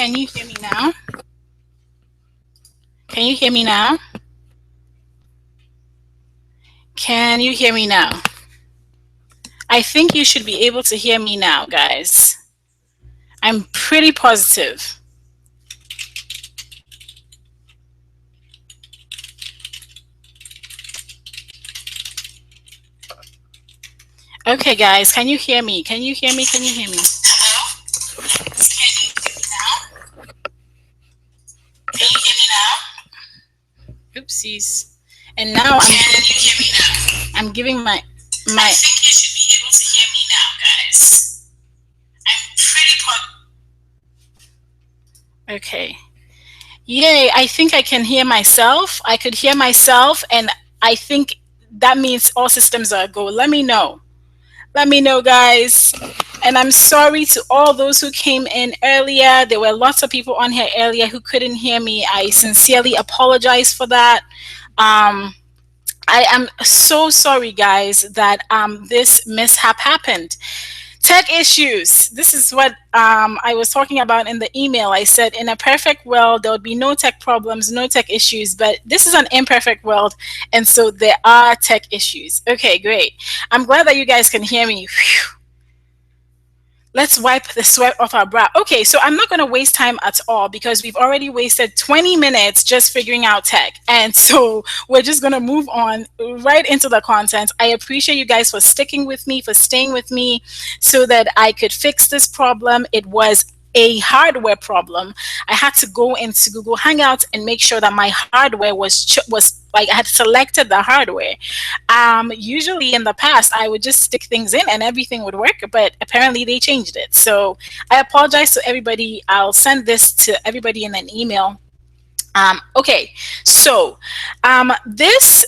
can you hear me now? Can you hear me now? Can you hear me now? I think you should be able to hear me now, guys. I'm pretty positive. Okay, guys, can you hear me? Can you hear me? Can you hear me? Hello? Can you hear me now? Can you hear me now? Oopsies. And now can you hear me now? I'm giving my I think you should be able to hear me now, guys. I'm pretty okay. Yay, I think I can hear myself. I could hear myself, and I think that means all systems are go. Let me know. Let me know, guys. And I'm sorry to all those who came in earlier. There were lots of people on here earlier who couldn't hear me. I sincerely apologize for that. I am so sorry, guys, that this mishap happened. Tech issues. This is what I was talking about in the email. I said in a perfect world, there would be no tech problems, no tech issues, but this is an imperfect world, and so there are tech issues. Okay, great. I'm glad that you guys can hear me. Whew. Let's wipe the sweat off our brow. Okay, so I'm not going to waste time at all because we've already wasted 20 minutes just figuring out tech. And so we're just going to move on right into the content. I appreciate you guys for sticking with me, for staying with me so that I could fix this problem. It was a hardware problem. I had to go into Google Hangouts and make sure that my hardware was like I had selected the hardware. Usually in the past, I would just stick things in and everything would work, but apparently they changed it. So I apologize to everybody. I'll send this to everybody in an email. Okay, so this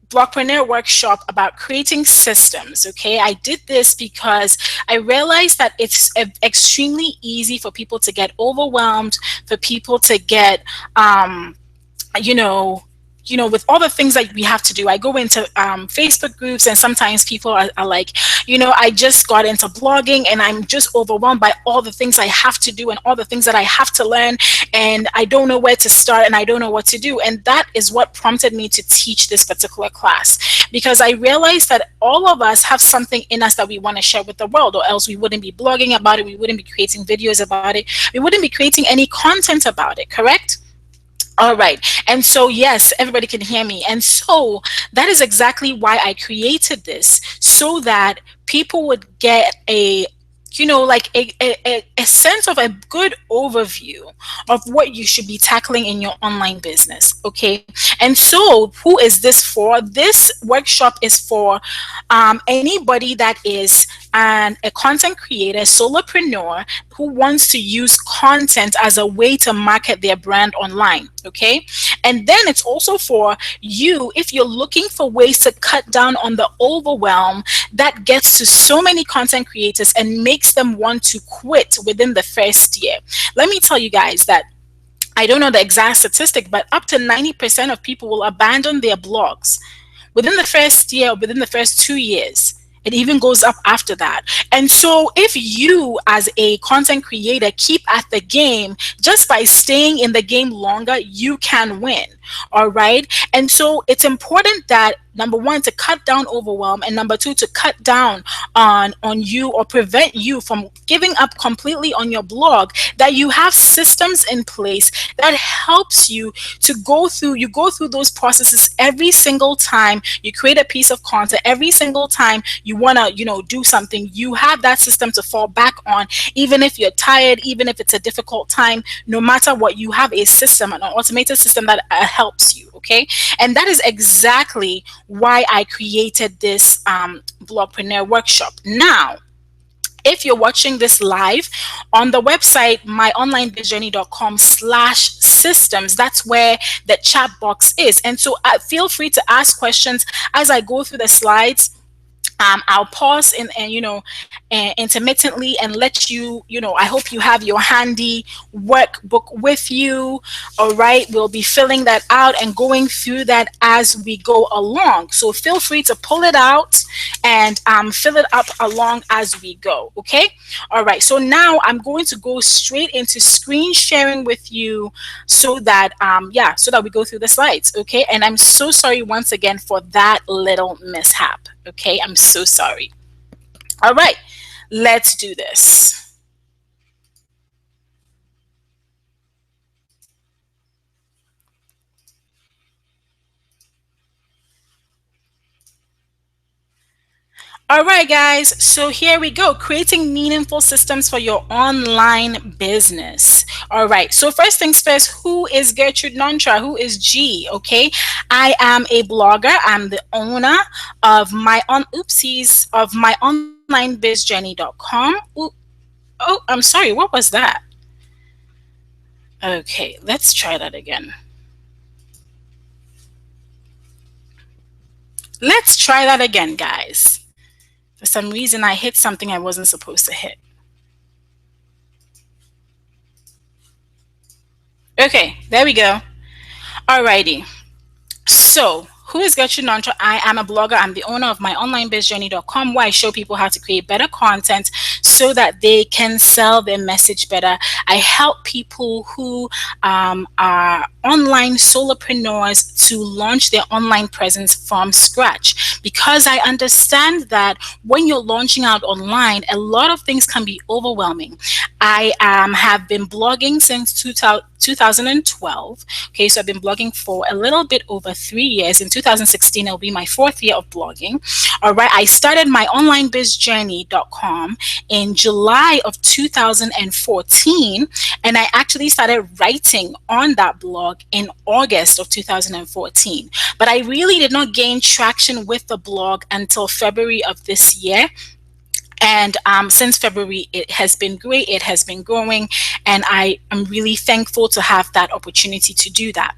Blockpreneur workshop about creating systems. Okay, I did this because I realized that it's extremely easy for people to get overwhelmed, for people to get, with all the things that we have to do. I go into Facebook groups and sometimes people are like, I just got into blogging and I'm just overwhelmed by all the things I have to do and all the things that I have to learn, and I don't know where to start and I don't know what to do. And that is what prompted me to teach this particular class, because I realized that all of us have something in us that we want to share with the world, or else we wouldn't be blogging about it, we wouldn't be creating videos about it, we wouldn't be creating any content about it, correct? All right. And so, yes, everybody can hear me. And so that is exactly why I created this, so that people would get a sense of a good overview of what you should be tackling in your online business. Okay. And so who is this for? This workshop is for anybody that is a content creator, solopreneur, who wants to use content as a way to market their brand online. Okay. And then it's also for you if you're looking for ways to cut down on the overwhelm that gets to so many content creators and makes them want to quit within the first year. Let me tell you guys that I don't know the exact statistic, but up to 90% of people will abandon their blogs within the first year or within the first 2 years. It even goes up after that. And so if you as a content creator keep at the game, just by staying in the game longer, you can win. All right. And so it's important that, number one, to cut down overwhelm, and number two, to cut down on you or prevent you from giving up completely on your blog, that you have systems in place that helps you to go through those processes every single time you create a piece of content. Every single time you want to do something, you have that system to fall back on. Even if you're tired, even if it's a difficult time, no matter what, you have a system, an automated system that helps you. Okay. And that is exactly why I created this Blockpreneur workshop. Now, if you're watching this live on the website, myonlinebizjourney.com/systems, that's where the chat box is. And so feel free to ask questions as I go through the slides. I'll pause and intermittently and let you, I hope you have your handy workbook with you. All right. We'll be filling that out and going through that as we go along. So feel free to pull it out and fill it up along as we go. Okay. All right. So now I'm going to go straight into screen sharing with you so that, so that we go through the slides. Okay. And I'm so sorry once again for that little mishap. Okay, I'm so sorry. All right, let's do this. All right, guys, so here we go. Creating meaningful systems for your online business. All right, so first things first, who is Gertrude Nontra? Who is G? Okay, I am a blogger. I'm the owner of my onlinebizjourney.com. Oh, I'm sorry, what was that? Okay, let's try that again. Let's try that again, guys. For some reason, I hit something I wasn't supposed to hit. Okay, there we go. Alrighty. So, who is Gertrude Nontra? I am a blogger. I'm the owner of my onlinebizjourney.com, where I show people how to create better content so that they can sell their message better. I help people who are online solopreneurs to launch their online presence from scratch, because I understand that when you're launching out online, a lot of things can be overwhelming. I have been blogging since 2012. Okay, so I've been blogging for a little bit over 3 years. In 2016, it'll be my 4th year of blogging. All right, I started my onlinebizjourney.com in July of 2014, and I actually started writing on that blog in August of 2014. But I really did not gain traction with the blog until February of this year. And since February, it has been great. It has been growing, and I am really thankful to have that opportunity to do that.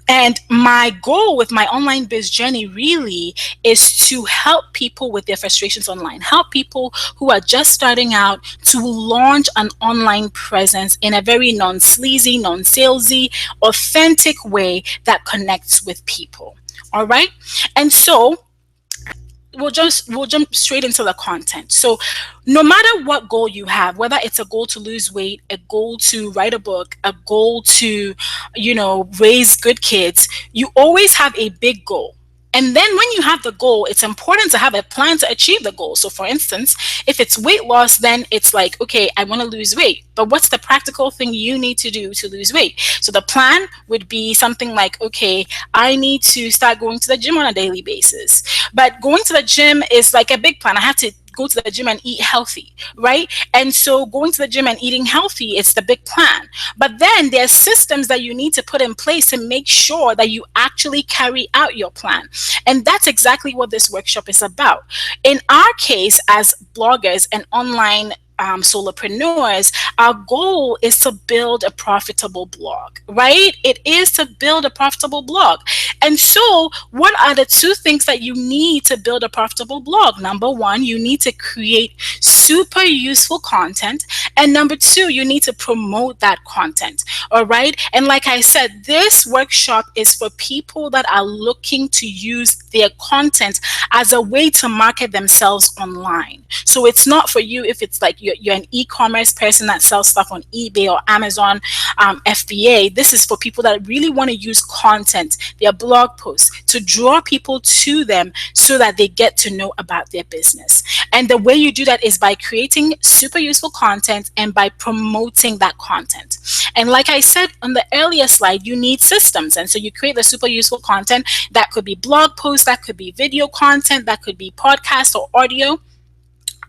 And my goal with my online biz journey really is to help people with their frustrations online, help people who are just starting out to launch an online presence in a very non-sleazy, non-salesy, authentic way that connects with people. All right. And so we'll jump straight into the content. So no matter what goal you have, whether it's a goal to lose weight, a goal to write a book, a goal to raise good kids, you always have a big goal. And then when you have the goal, it's important to have a plan to achieve the goal. So for instance, if it's weight loss, then it's like, okay, I want to lose weight, but what's the practical thing you need to do to lose weight? So the plan would be something like, okay, I need to start going to the gym on a daily basis. But going to the gym is like a big plan. I have to go to the gym and eat healthy, right? And so going to the gym and eating healthy is the big plan. But then there's systems that you need to put in place to make sure that you actually carry out your plan. And that's exactly what this workshop is about. In our case, as bloggers and online solopreneurs, our goal is to build a profitable blog, right? It is to build a profitable blog. And so what are the two things that you need to build a profitable blog? Number one, you need to create super useful content. And number two, you need to promote that content. All right. And like I said, this workshop is for people that are looking to use their content as a way to market themselves online. So it's not for you if it's like you're an e-commerce person that sells stuff on eBay or Amazon, FBA. This is for people that really want to use content, their blog posts, to draw people to them so that they get to know about their business. And the way you do that is by creating super useful content and by promoting that content. And like I said on the earlier slide, you need systems. And so you create the super useful content. That could be blog posts, that could be video content, that could be podcast or audio.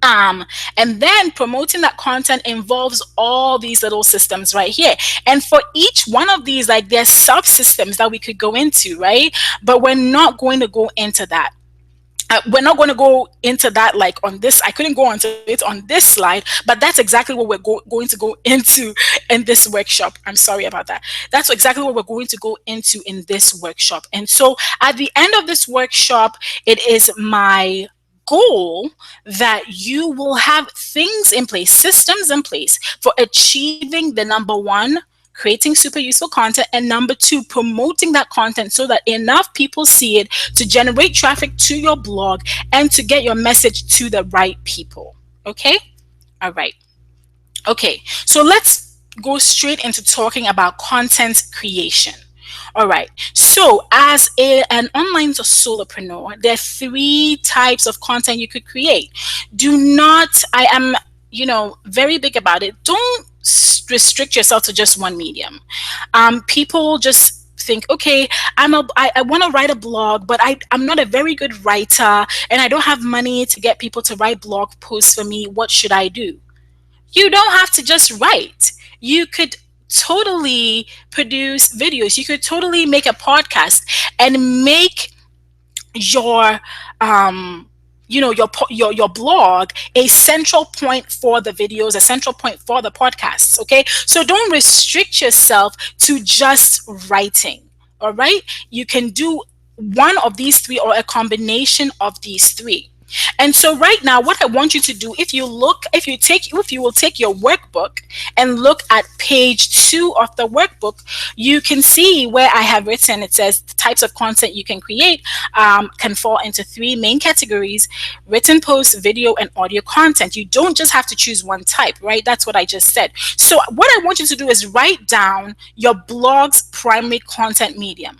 And then promoting that content involves all these little systems right here. And for each one of these, like there's subsystems that we could go into, right? But we're not going to go into that. We're not going to go into that like on this. I couldn't go into it on this slide, but that's exactly what we're going to go into in this workshop. I'm sorry about that. That's exactly what we're going to go into in this workshop. And so at the end of this workshop, it is my goal that you will have things in place, systems in place for achieving the number one, creating super useful content, and number two, promoting that content so that enough people see it to generate traffic to your blog and to get your message to the right people. Okay? All right. Okay. So let's go straight into talking about content creation. All right. So, as an online solopreneur, there are three types of content you could create. Do not, I am, very big about it. Don't restrict yourself to just one medium. People just think, okay, I want to write a blog, but I'm not a very good writer and I don't have money to get people to write blog posts for me. What should I do? You don't have to just write. You could totally produce videos. You could totally make a podcast and make your your blog a central point for the videos, a central point for the podcasts. Okay, so don't restrict yourself to just writing. All right, you can do one of these three or a combination of these three. And so right now, what I want you to do, if you will take your workbook and look at page 2 of the workbook, you can see where I have written, it says the types of content you can create can fall into three main categories: written posts, video, and audio content. You don't just have to choose one type, right? That's what I just said. So what I want you to do is write down your blog's primary content medium.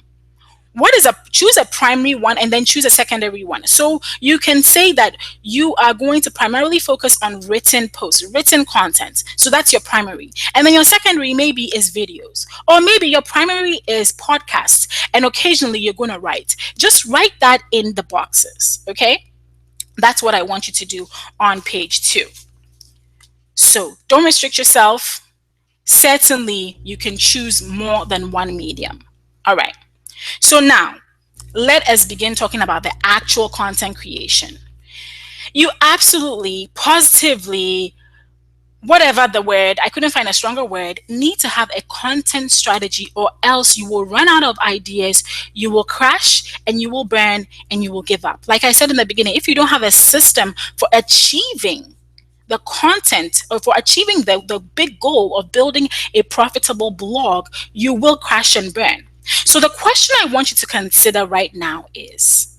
Choose a primary one and then choose a secondary one. So you can say that you are going to primarily focus on written posts, written content. So that's your primary. And then your secondary maybe is videos, or maybe your primary is podcasts, and occasionally you're going to write. Just write that in the boxes. Okay. That's what I want you to do on page 2. So don't restrict yourself. Certainly you can choose more than one medium. All right. So now, let us begin talking about the actual content creation. You absolutely, positively, whatever the word, I couldn't find a stronger word, need to have a content strategy, or else you will run out of ideas, you will crash, and you will burn, and you will give up. Like I said in the beginning, if you don't have a system for achieving the content, or for achieving the big goal of building a profitable blog, you will crash and burn. So the question I want you to consider right now is,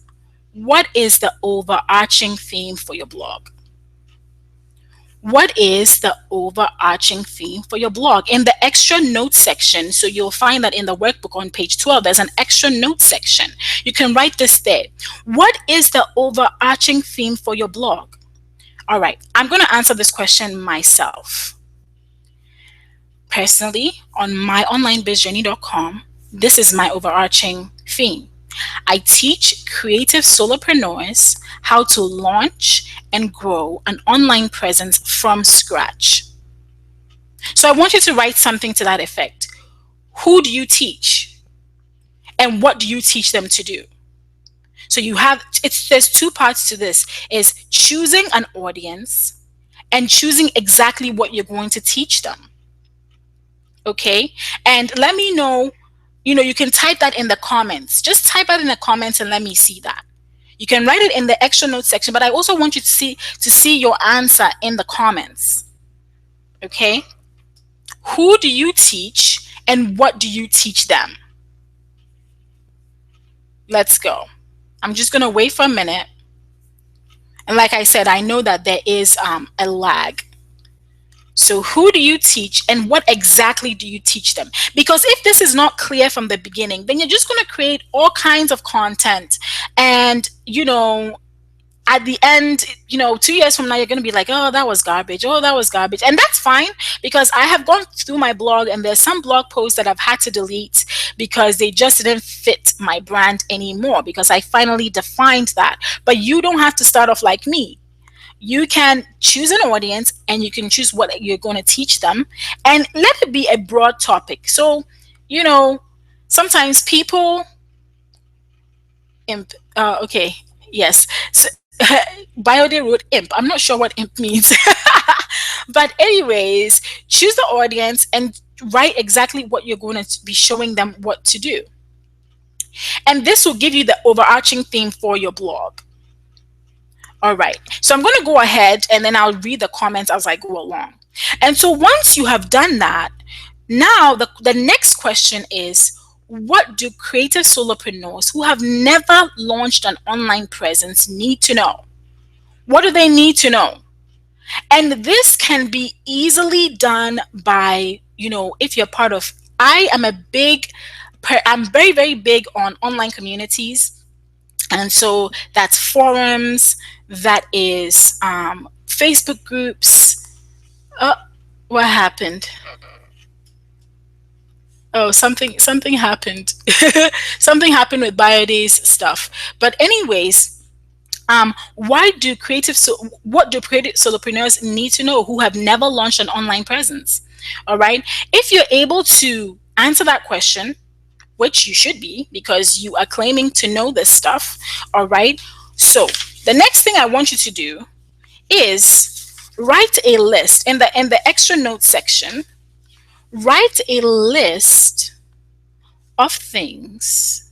what is the overarching theme for your blog? What is the overarching theme for your blog? In the extra notes section, so you'll find that in the workbook on page 12, there's an extra notes section. You can write this there. What is the overarching theme for your blog? All right, I'm going to answer this question myself. Personally, on myonlinebizjourney.com, this is my overarching theme. I teach creative solopreneurs how to launch and grow an online presence from scratch. So I want you to write something to that effect. Who do you teach? And what do you teach them to do? So there's two parts to this, is choosing an audience and choosing exactly what you're going to teach them. Okay? And let me know. You can type that in the comments. Just type that in the comments and let me see that. You can write it in the extra notes section, but I also want you to see your answer in the comments. Okay? Who do you teach and what do you teach them? Let's go. I'm just going to wait for a minute. And like I said, I know that there is a lag. So who do you teach and what exactly do you teach them? Because if this is not clear from the beginning, then you're just going to create all kinds of content. And, at the end, 2 years from now, you're going to be like, oh, that was garbage. Oh, that was garbage. And that's fine, because I have gone through my blog and there's some blog posts that I've had to delete because they just didn't fit my brand anymore, because I finally defined that. But you don't have to start off like me. You can choose an audience and you can choose what you're going to teach them, and let it be a broad topic. So, sometimes people okay, yes. So, Biode wrote imp. I'm not sure what imp means. But anyways, choose the audience and write exactly what you're going to be showing them what to do. And this will give you the overarching theme for your blog. All right. So I'm going to go ahead and then I'll read the comments as I go along. And so once you have done that, now the next question is, what do creative solopreneurs who have never launched an online presence need to know? What do they need to know? And this can be easily done by, if you're part of, I'm very, very big on online communities. And so that's forums, that is Facebook groups. Oh, what happened? Oh, something happened. Something happened with BioDay's stuff. But anyways, what do creative solopreneurs need to know who have never launched an online presence? All right. If you're able to answer that question, which you should be because you are claiming to know this stuff, all right. So the next thing I want you to do is write a list in the extra notes section. Write a list of things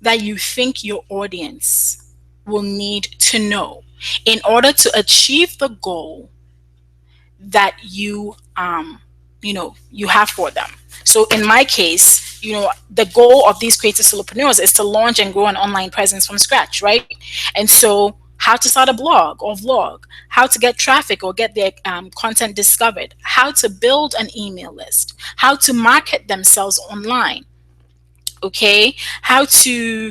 that you think your audience will need to know in order to achieve the goal that you have for them. So in my case, the goal of these creative solopreneurs is to launch and grow an online presence from scratch, right? And so how to start a blog or vlog, how to get traffic or get their content discovered, how to build an email list, how to market themselves online, okay, how to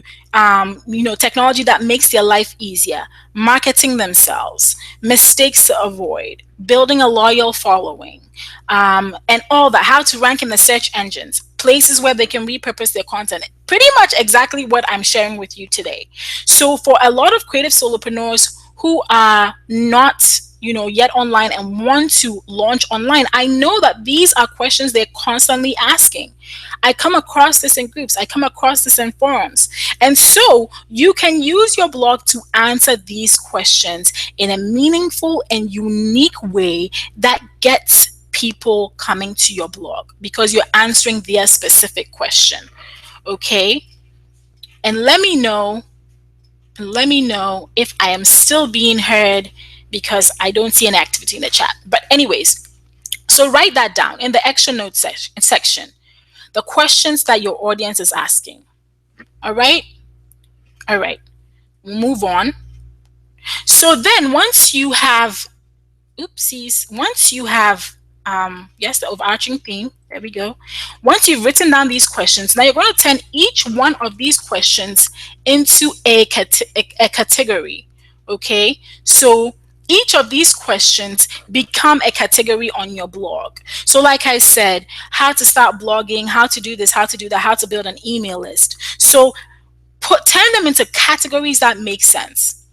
technology that makes their life easier, marketing themselves, mistakes to avoid, building a loyal following, and all that, how to rank in the search engines, places where they can repurpose their content. Pretty much exactly what I'm sharing with you today. So for a lot of creative solopreneurs who are not yet online and want to launch online, I know that these are questions they're constantly asking. I come across this in groups, I come across this in forums. And so you can use your blog to answer these questions in a meaningful and unique way that gets people coming to your blog because you're answering their specific question. Okay? And let me know if I am still being heard because I don't see an activity in the chat. But anyways, so write that down in the extra notes section. The questions that your audience is asking. All right? All right. Move on. So then once you have, yes, the overarching theme, there we go. Once you've written down these questions, now you're going to turn each one of these questions into a category, okay? So each of these questions become a category on your blog. So like I said, how to start blogging, how to do this, how to do that, how to build an email list. So turn them into categories that make sense.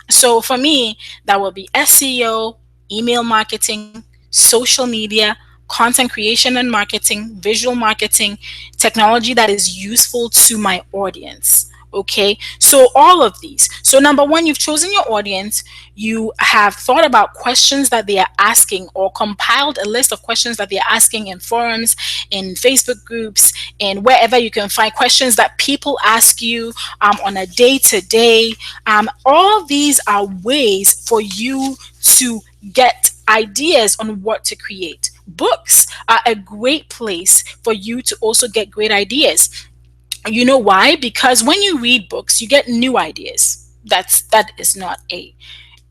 So for me, that will be SEO, email marketing, social media, content creation and marketing, visual marketing, technology that is useful to my audience. Okay, so all of these. So number one, you've chosen your audience. You have thought about questions that they are asking or compiled a list of questions that they are asking in forums, in Facebook groups, and wherever you can find questions that people ask you on a day-to-day. All these are ways for you to get ideas on what to create. Books are a great place for you to also get great ideas. You know why? Because when you read books, you get new ideas. That is not a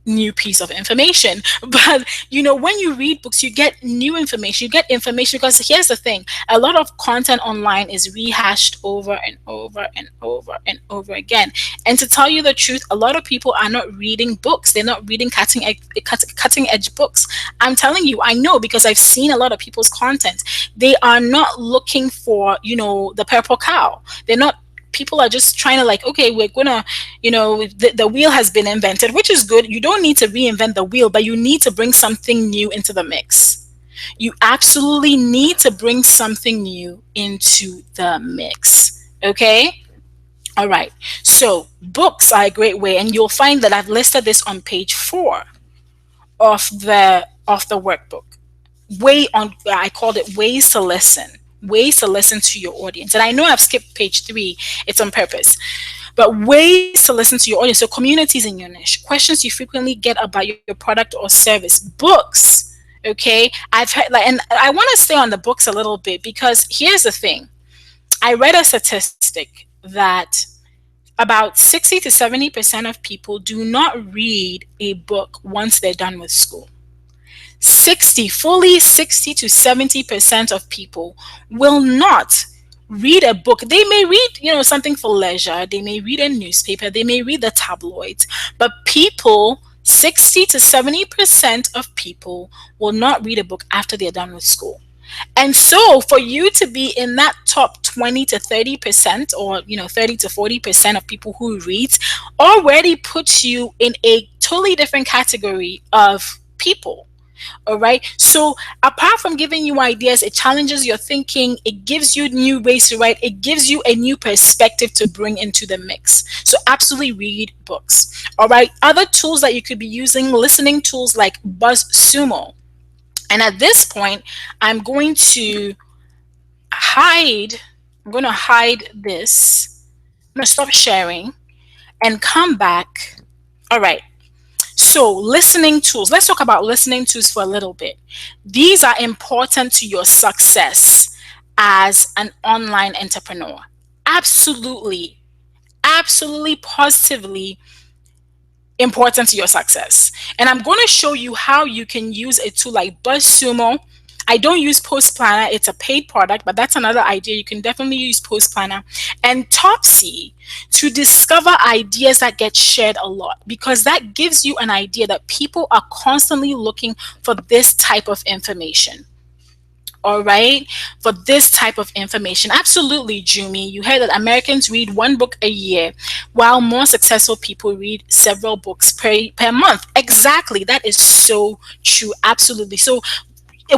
new piece of information, but when you read books, you get new information. You get information because here's the thing: a lot of content online is rehashed over and over and over and over again. And to tell you the truth, a lot of people are not reading books. They're not reading cutting edge books. I'm telling you, I know, because I've seen a lot of people's content. They are not looking for the purple cow. They're not. People are just trying to okay, we're gonna, the wheel has been invented, which is good. You don't need to reinvent the wheel, but you need to bring something new into the mix. You absolutely need to bring something new into the mix. Okay? All right. So books are a great way, and you'll find that I've listed this on page 4 of the workbook. I called it ways to listen to your audience. And I know I've skipped page 3. It's on purpose. but ways to listen to your audience. So communities in your niche, questions you frequently get about your product or service, books. Okay, I've heard like, and I want to stay on the books a little bit because here's the thing. I read a statistic that about 60 to 70% of people do not read a book once they're done with school. 60 to 70% of people will not read a book. They may read, something for leisure. They may read a newspaper. They may read the tabloids. But people, 60 to 70% of people will not read a book after they're done with school. And so for you to be in that top 20 to 30% or 30 to 40% of people who reads already puts you in a totally different category of people. All right. So apart from giving you ideas, it challenges your thinking. It gives you new ways to write. It gives you a new perspective to bring into the mix. So absolutely read books. All right. Other tools that you could be using, listening tools like BuzzSumo. And at this point, I'm going to hide this. I'm going to stop sharing and come back. All right. So listening tools, let's talk about listening tools for a little bit. These are important to your success as an online entrepreneur. Absolutely, positively important to your success. And I'm going to show you how you can use a tool like BuzzSumo. I don't use Post Planner. It's a paid product, but that's another idea. You can definitely use Post Planner and Topsy to discover ideas that get shared a lot, because that gives you an idea that people are constantly looking for this type of information. All right, for this type of information. Absolutely, Jumi. You heard that Americans read one book a year, while more successful people read several books per month. Exactly. That is so true. Absolutely. So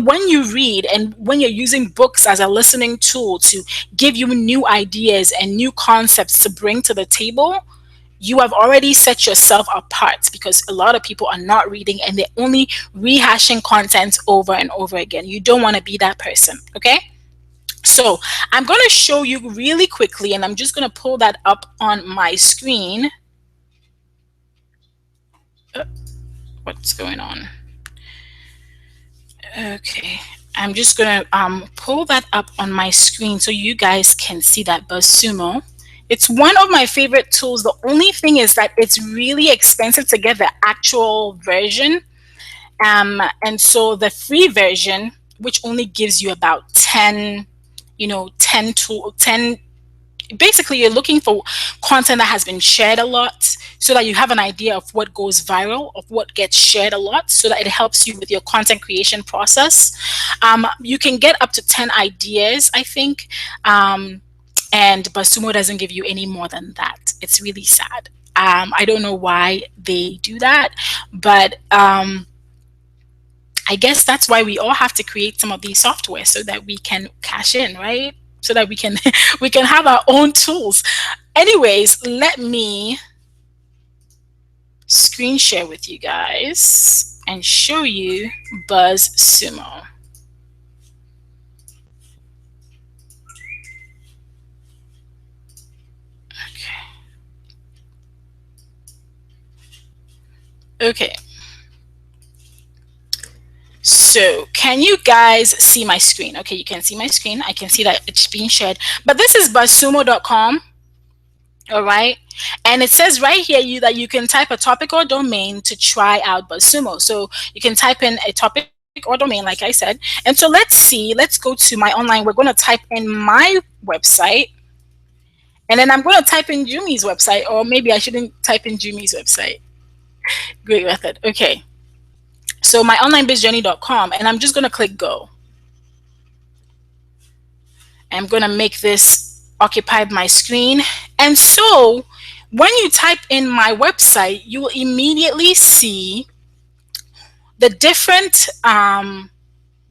when you read and when you're using books as a listening tool to give you new ideas and new concepts to bring to the table, you have already set yourself apart, because a lot of people are not reading and they're only rehashing content over and over again. You don't want to be that person, okay? So I'm going to show you really quickly, and I'm just going to pull that up on my screen. What's going on? Okay, I'm just going to pull that up on my screen so you guys can see that BuzzSumo. It's one of my favorite tools. The only thing is that it's really expensive to get the actual version. And so the free version, which only gives you about 10, 10, basically you're looking for content that has been shared a lot, so that you have an idea of what goes viral, of what gets shared a lot, so that it helps you with your content creation process. You can get up to 10 ideas, I think. And BuzzSumo doesn't give you any more than that. It's really sad. I don't know why they do that, but I guess that's why we all have to create some of these software, so that we can cash in, right? So that we can we can have our own tools. Anyways, let me screen share with you guys and show you BuzzSumo. Okay. So can you guys see my screen? Okay, you can see my screen. I can see that it's being shared. But this is buzzsumo.com. All right. And it says right here that you can type a topic or domain to try out BuzzSumo. So you can type in a topic or domain, like I said. And so let's see. Let's go to my online. We're going to type in my website. And then I'm going to type in Jumi's website, or maybe I shouldn't type in Jumi's website. Great method. Okay. So my onlinebizjourney.com, and I'm just going to click go. I'm going to make this occupy my screen. And so when you type in my website, you will immediately see the different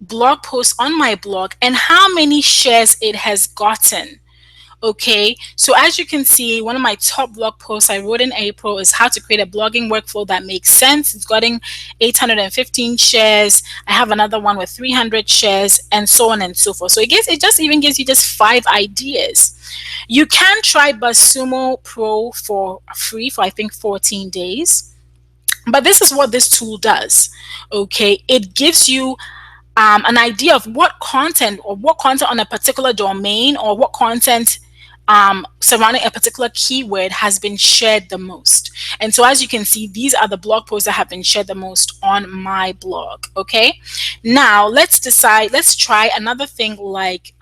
blog posts on my blog and how many shares it has gotten. Okay, so as you can see, one of my top blog posts I wrote in April is how to create a blogging workflow that makes sense. It's getting 815 shares. I have another one with 300 shares, and so on and so forth. So it just even gives you just 5 ideas. You can try BuzzSumo Pro for free for I think 14 days. But this is what this tool does. Okay, it gives you an idea of what content on a particular domain, or what content surrounding a particular keyword has been shared the most. And so as you can see, these are the blog posts that have been shared the most on my blog. Okay, now let's try another thing like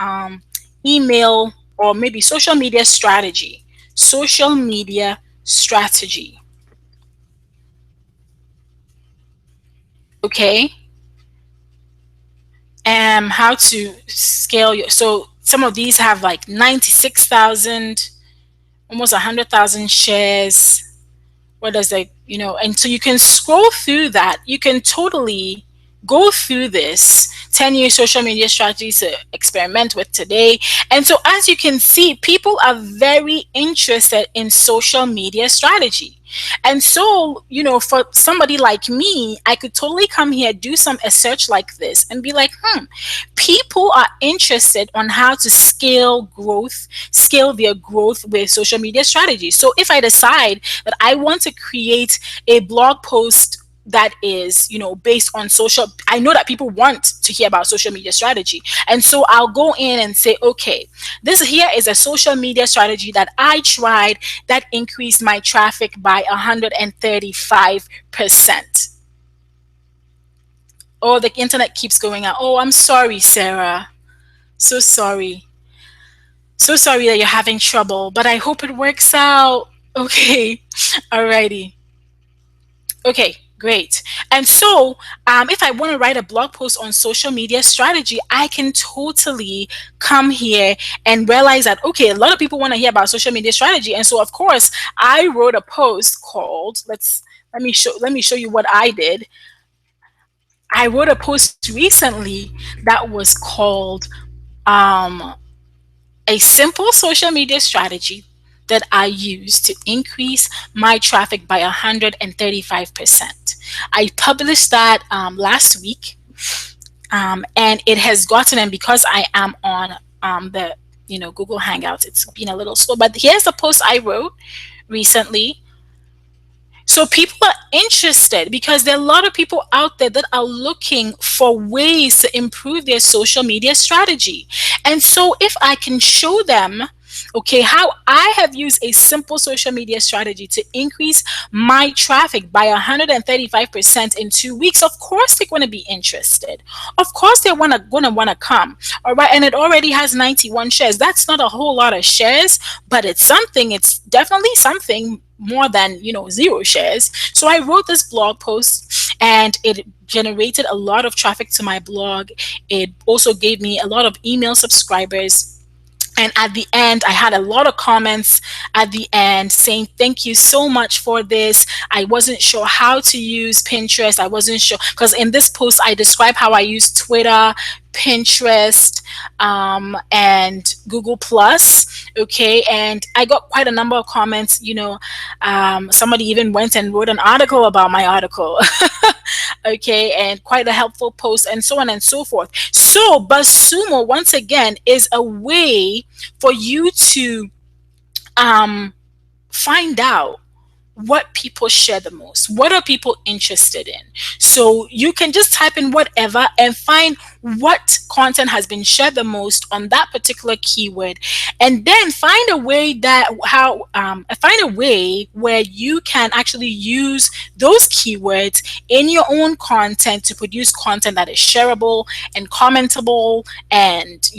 email, or maybe social media strategy. Social media strategy. Okay, how to scale your, so some of these have like 96,000, almost 100,000 shares. What does that, and so you can scroll through that. You can totally go through this 10-year social media strategies to experiment with today. And so as you can see, people are very interested in social media strategy. And so, for somebody like me, I could totally come here, do a search like this and be like, people are interested on how to scale their growth with social media strategy. So if I decide that I want to create a blog post that is, based on social, I know that people want to hear about social media strategy. And so I'll go in and say, okay, this here is a social media strategy that I tried that increased my traffic by 135%. Oh, the internet keeps going out. Oh, I'm sorry, Sarah. So sorry. So sorry that you're having trouble, but I hope it works out. Okay. Alrighty. Okay, great. And so, if I want to write a blog post on social media strategy, I can totally come here and realize that, okay, a lot of people want to hear about social media strategy. And so, of course, I wrote a post called, let me show you what I did. I wrote a post recently that was called um, a simple social media strategy that I use to increase my traffic by 135%. I published that last week, and it has gotten, and because I am on the Google Hangouts, it's been a little slow. But here's the post I wrote recently. So people are interested because there are a lot of people out there that are looking for ways to improve their social media strategy. And so if I can show them, okay, how I have used a simple social media strategy to increase my traffic by 135% in 2 weeks, of course they're going to be interested. Of course they're going to want to come. All right, and it already has 91 shares. That's not a whole lot of shares, but it's something. It's definitely something more than 0 shares. So I wrote this blog post and it generated a lot of traffic to my blog. It also gave me a lot of email subscribers. And at the end, I had a lot of comments at the end saying, thank you so much for this. I wasn't sure how to use Pinterest. I wasn't sure, because in this post, I describe how I use Twitter, Pinterest, and Google Plus. Okay, and I got quite a number of comments. Somebody even went and wrote an article about my article. Okay, and quite a helpful post, and so on and so forth. So BuzzSumo, once again, is a way for you to find out what people share the most. What are people interested in? So you can just type in whatever and find what content has been shared the most on that particular keyword, and then find a way where you can actually use those keywords in your own content to produce content that is shareable and commentable, and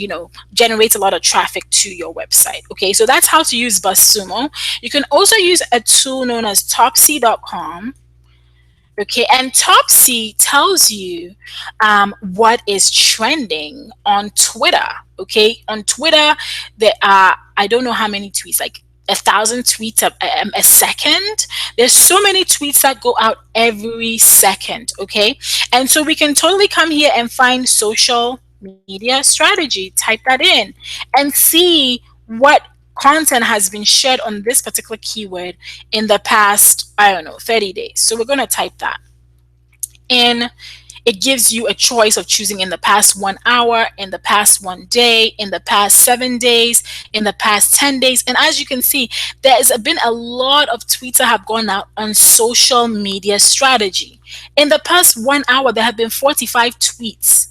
generates a lot of traffic to your website. Okay, so that's how to use BuzzSumo. You can also use a tool known as Topsy.com. Okay, and Topsy tells you what is trending on Twitter. Okay, on Twitter, there are, I don't know how many tweets, like 1,000 tweets a second. There's so many tweets that go out every second. Okay, and so we can totally come here and find social media strategy, type that in, and see what content has been shared on this particular keyword in the past, I don't know, 30 days. So we're going to type that in. It gives you a choice of choosing in the past 1 hour, in the past 1 day, in the past 7 days, in the past 10 days. And as you can see, there has been a lot of tweets that have gone out on social media strategy. In the past 1 hour, there have been 45 tweets.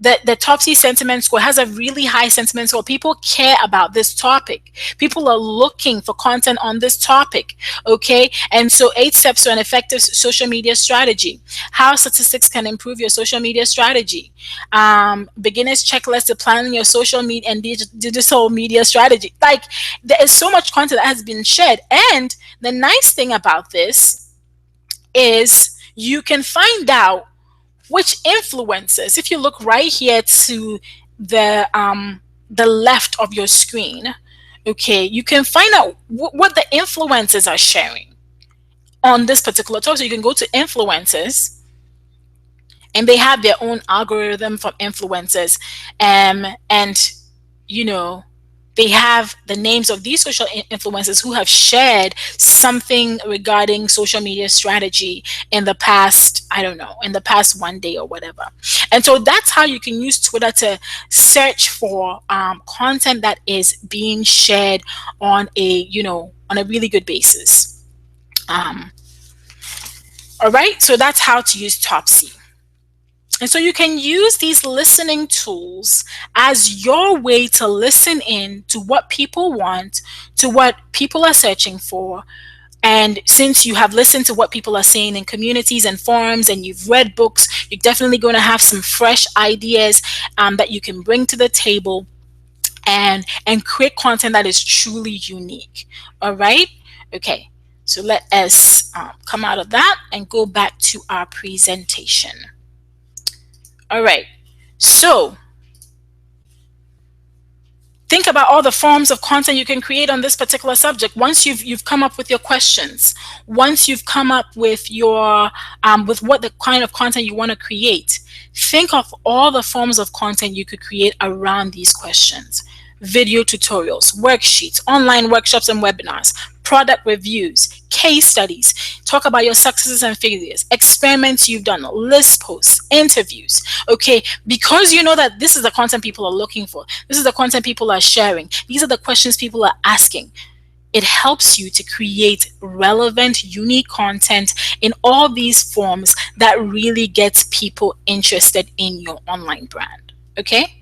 The Topsy sentiment score has a really high sentiment score. People care about this topic. People are looking for content on this topic. Okay. And so 8 steps to an effective social media strategy. How statistics can improve your social media strategy. Beginner's checklist to planning your social media and digital media strategy. Like, there is so much content that has been shared. And the nice thing about this is you can find out which influencers, if you look right here to the left of your screen, okay, you can find out what the influencers are sharing on this particular topic. So you can go to influencers, and they have their own algorithm from influencers, and you know, they have the names of these social influencers who have shared something regarding social media strategy in the past, I don't know, in the past 1 day or whatever. And so that's how you can use Twitter to search for content that is being shared on a really good basis. All right, so that's how to use Topsy. And so you can use these listening tools as your way to listen in to what people want, to what people are searching for. And since you have listened to what people are saying in communities and forums, and you've read books, you're definitely going to have some fresh ideas that you can bring to the table and create content that is truly unique. All right? Okay. So let us come out of that and go back to our presentation. All right, so think about all the forms of content you can create on this particular subject. Once you've come up with your questions, once you've come up with your with what the kind of content you want to create, think of all the forms of content you could create around these questions. Video tutorials, worksheets, online workshops and webinars, product reviews, case studies, talk about your successes and failures, experiments you've done, list posts, interviews, okay? Because you know that this is the content people are looking for. This is the content people are sharing. These are the questions people are asking. It helps you to create relevant, unique content in all these forms that really gets people interested in your online brand, okay?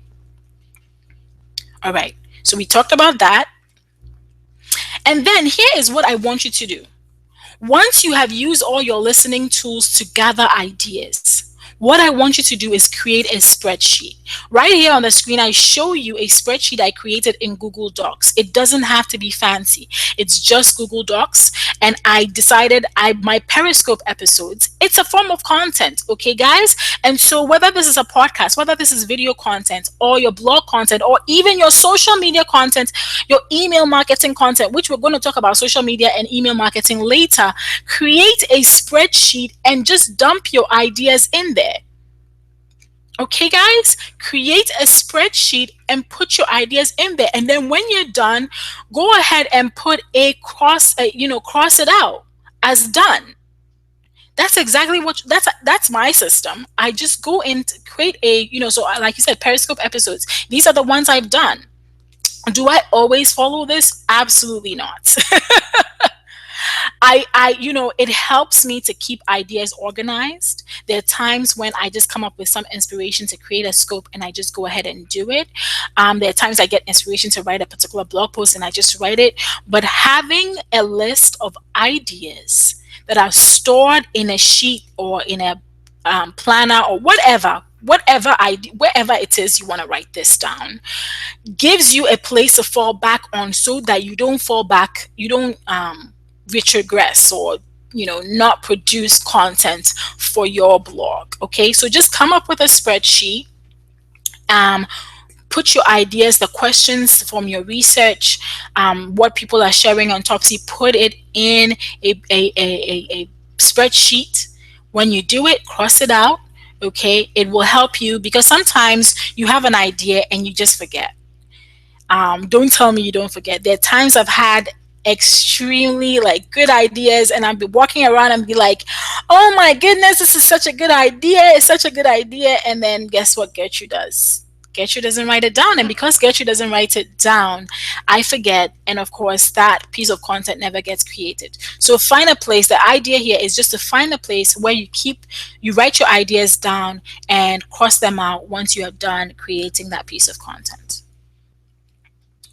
All right, so we talked about that. And then here is what I want you to do. Once you have used all your listening tools to gather ideas, what I want you to do is create a spreadsheet. Right here on the screen, I show you a spreadsheet I created in Google Docs. It doesn't have to be fancy. It's just Google Docs. And I decided my Periscope episodes, it's a form of content, okay, guys? And so whether this is a podcast, whether this is video content, or your blog content, or even your social media content, your email marketing content, which we're going to talk about social media and email marketing later, create a spreadsheet and just dump your ideas in there. Okay, guys, create a spreadsheet and put your ideas in there. And then when you're done, go ahead and put cross it out as done. That's exactly what that's my system. I just go in to create so like you said, Periscope episodes. These are the ones I've done. Do I always follow this? Absolutely not. It helps me to keep ideas organized. There are times when I just come up with some inspiration to create a scope and I just go ahead and do it. There are times I get inspiration to write a particular blog post and I just write it. But having a list of ideas that are stored in a sheet or in a planner or wherever it is you want to write this down, gives you a place to fall back on so that you don't retrogress or not produce content for your blog. Okay, so just come up with a spreadsheet, put your ideas, the questions from your research, what people are sharing on Topsy, put it in a spreadsheet. When you do it, cross it out. Okay, it will help you because sometimes you have an idea and you just forget. Don't tell me you don't forget. There are times I've had extremely like good ideas, and I'll be walking around and be like, oh my goodness, this is such a good idea. It's such a good idea. And then guess what Gertrude does? Gertrude doesn't write it down. And because Gertrude doesn't write it down, I forget. And of course, that piece of content never gets created. So find a place. The idea here is just to find a place where you write your ideas down and cross them out once you have done creating that piece of content.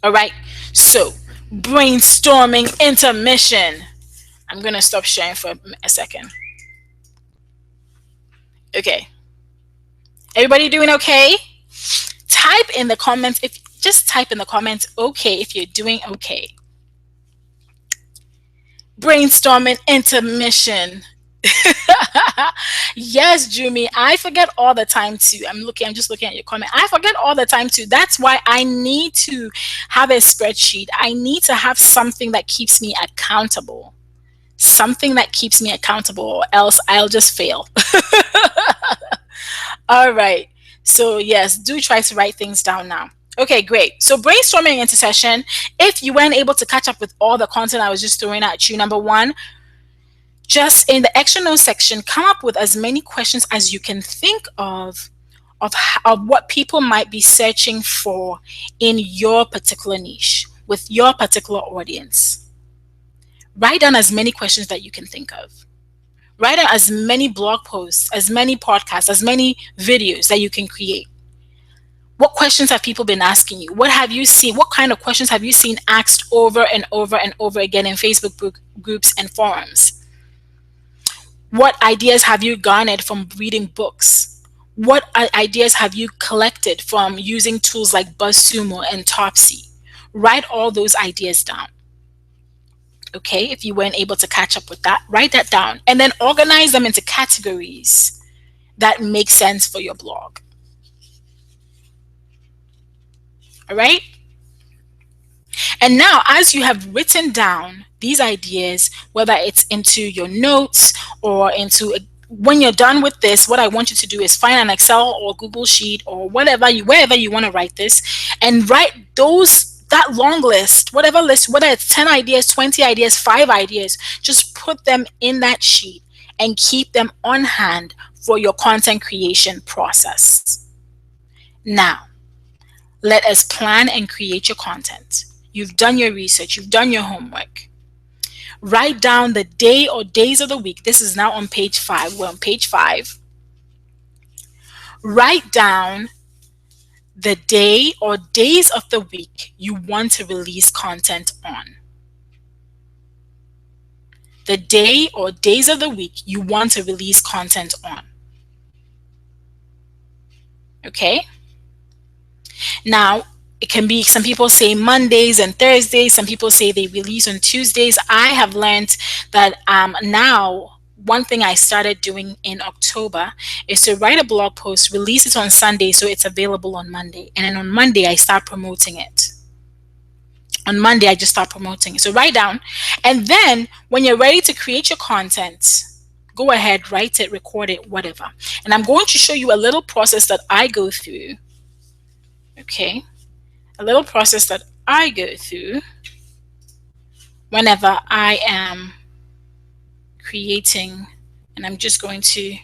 All right, so brainstorming intermission. I'm going to stop sharing for a second. Okay. Everybody doing okay? Type in the comments, just type in the comments, okay, if you're doing okay. Brainstorming intermission. Yes, Jumi, I forget all the time too. I'm just looking at your comment. I forget all the time too. That's why I need to have a spreadsheet. I need to have something that keeps me accountable. Something that keeps me accountable, or else I'll just fail. All right. So yes, do try to write things down now. Okay, great. So brainstorming intercession, if you weren't able to catch up with all the content I was just throwing at you, number one, just in the extra notes section, come up with as many questions as you can think of what people might be searching for in your particular niche, with your particular audience. Write down as many questions that you can think of. Write down as many blog posts, as many podcasts, as many videos that you can create. What questions have people been asking you? What have you seen? What kind of questions have you seen asked over and over and over again in Facebook groups and forums? What ideas have you garnered from reading books? What ideas have you collected from using tools like BuzzSumo and Topsy? Write all those ideas down. Okay, if you weren't able to catch up with that, write that down and then organize them into categories that make sense for your blog. All right? And now, as you have written down these ideas, whether it's into your notes or when you're done with this, what I want you to do is find an Excel or Google Sheet or wherever you want to write this, and write that long list, whatever list, whether it's 10 ideas, 20 ideas, 5 ideas, just put them in that sheet and keep them on hand for your content creation process. Now, let us plan and create your content. You've done your research, you've done your homework. Write down the day or days of the week. This is now on page 5. We're on page 5. Write down the day or days of the week you want to release content on. The day or days of the week you want to release content on. Okay? Now, it can be, some people say Mondays and Thursdays, some people say they release on Tuesdays. I have learned that now, one thing I started doing in October is to write a blog post, release it on Sunday so it's available on Monday. And then on Monday, I start promoting it. On Monday, I just start promoting it. So write down. And then when you're ready to create your content, go ahead, write it, record it, whatever. And I'm going to show you a little process that I go through. Okay. A little process that I go through whenever I am creating, and I'm just going to,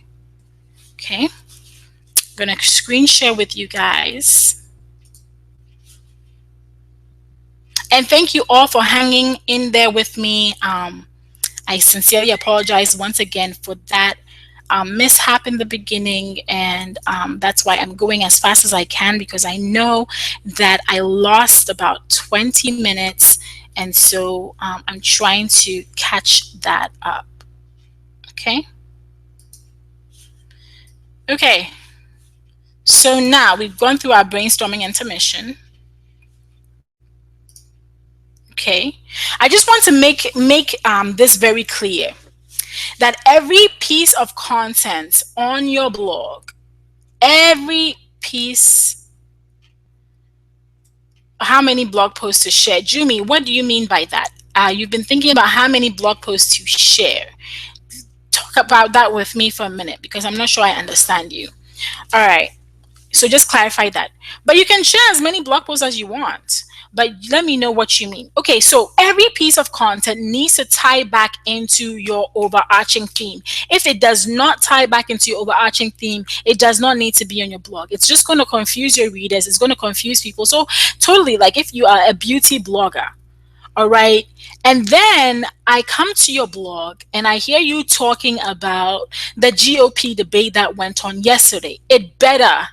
okay, I'm going to screen share with you guys. And thank you all for hanging in there with me. I sincerely apologize once again for that mishap in the beginning, and that's why I'm going as fast as I can, because I know that I lost about 20 minutes, and so I'm trying to catch that up. Okay. Okay. So now we've gone through our brainstorming intermission. Okay. I just want to make this very clear, that every piece of content on your blog, every piece, how many blog posts to share? Jumi, what do you mean by that? You've been thinking about how many blog posts to share. Talk about that with me for a minute, because I'm not sure I understand you. All right. So just clarify that. But you can share as many blog posts as you want. But let me know what you mean. Okay, so every piece of content needs to tie back into your overarching theme. If it does not tie back into your overarching theme, it does not need to be on your blog. It's just going to confuse your readers. It's going to confuse people. So totally, like if you are a beauty blogger, all right, and then I come to your blog and I hear you talking about the GOP debate that went on yesterday. It better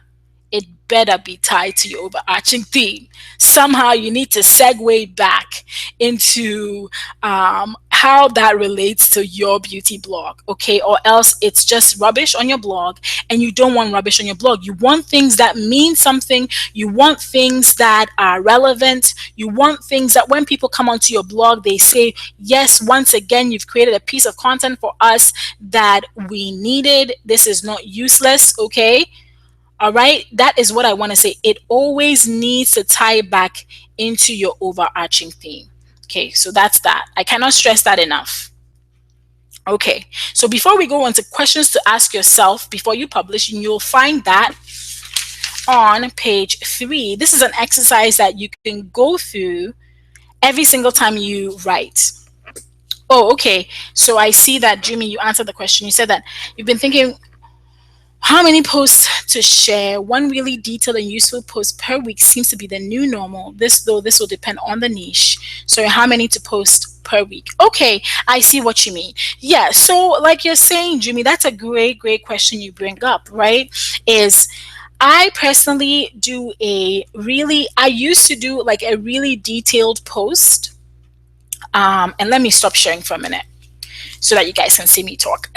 be tied to your overarching theme. Somehow you need to segue back into how that relates to your beauty blog, okay? Or else it's just rubbish on your blog, and you don't want rubbish on your blog. You want things that mean something. You want things that are relevant. You want things that when people come onto your blog, they say, yes, once again, you've created a piece of content for us that we needed. This is not useless, okay? All right, that is what I want to say. It always needs to tie back into your overarching theme. Okay, so that's that. I cannot stress that enough. Okay, so before we go on to questions to ask yourself before you publish, you'll find that on page 3. This is an exercise that you can go through every single time you write. Oh, okay. So I see that, Jimmy, you answered the question. You said that you've been thinking, how many posts to share? One really detailed and useful post per week seems to be the new normal. This will depend on the niche. So how many to post per week? Okay, I see what you mean. Yeah, so like you're saying, Jimmy, that's a great question you bring up, right? Is I personally I used to do like a really detailed post. And let me stop sharing for a minute so that you guys can see me talk.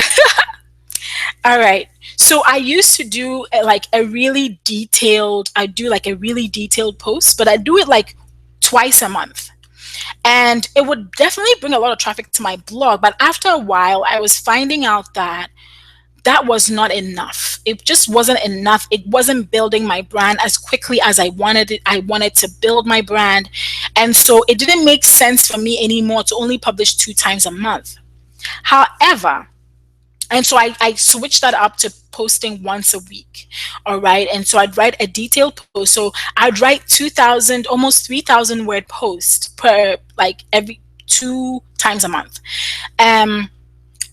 All right. So I used to do I do like a really detailed post, but I do it like twice a month. And it would definitely bring a lot of traffic to my blog. But after a while, I was finding out that that was not enough. It just wasn't enough. It wasn't building my brand as quickly as I wanted it. I wanted to build my brand. And so it didn't make sense for me anymore to only publish 2 times a month. However, and so I switched that up to posting once a week. All right. And so I'd write a detailed post. So I'd write 2,000, almost 3,000 word post per, like every 2 times a month.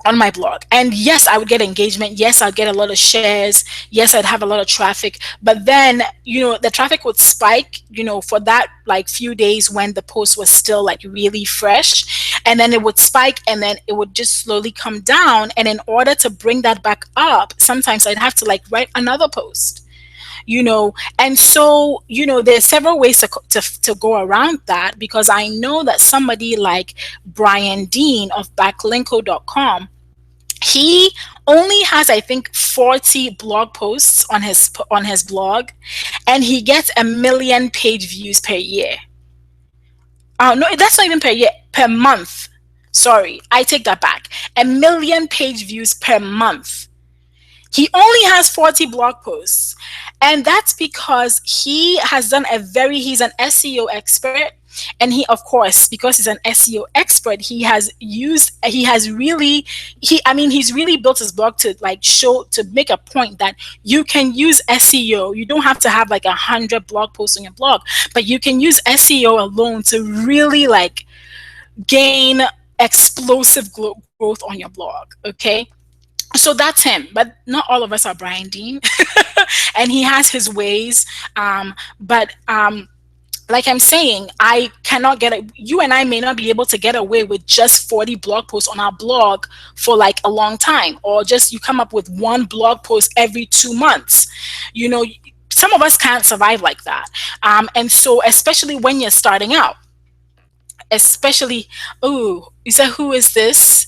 On my blog. And yes, I would get engagement. Yes, I'd get a lot of shares. Yes, I'd have a lot of traffic. But then, the traffic would spike, for that like few days when the post was still like really fresh. And then it would spike and then it would just slowly come down. And in order to bring that back up, sometimes I'd have to like write another post. And so there's several ways to go around that, because I know that somebody like Brian Dean of backlinko.com, he only has, I think, 40 blog posts on his blog, and he gets 1 million page views per year. No, that's not even per year, per month. Sorry, I take that back. 1 million page views per month. He only has 40 blog posts. And that's because he's an SEO expert. And he, of course, because he's an SEO expert, he's really built his blog to make a point that you can use SEO. You don't have to have like 100 blog posts on your blog, but you can use SEO alone to really like gain explosive growth on your blog. Okay. So that's him, but not all of us are Brian Dean. And he has his ways. But like I'm saying, I cannot you and I may not be able to get away with just 40 blog posts on our blog for like a long time, or just you come up with one blog post every 2 months. Some of us can't survive like that. And so especially when you're starting out, you said, who is this?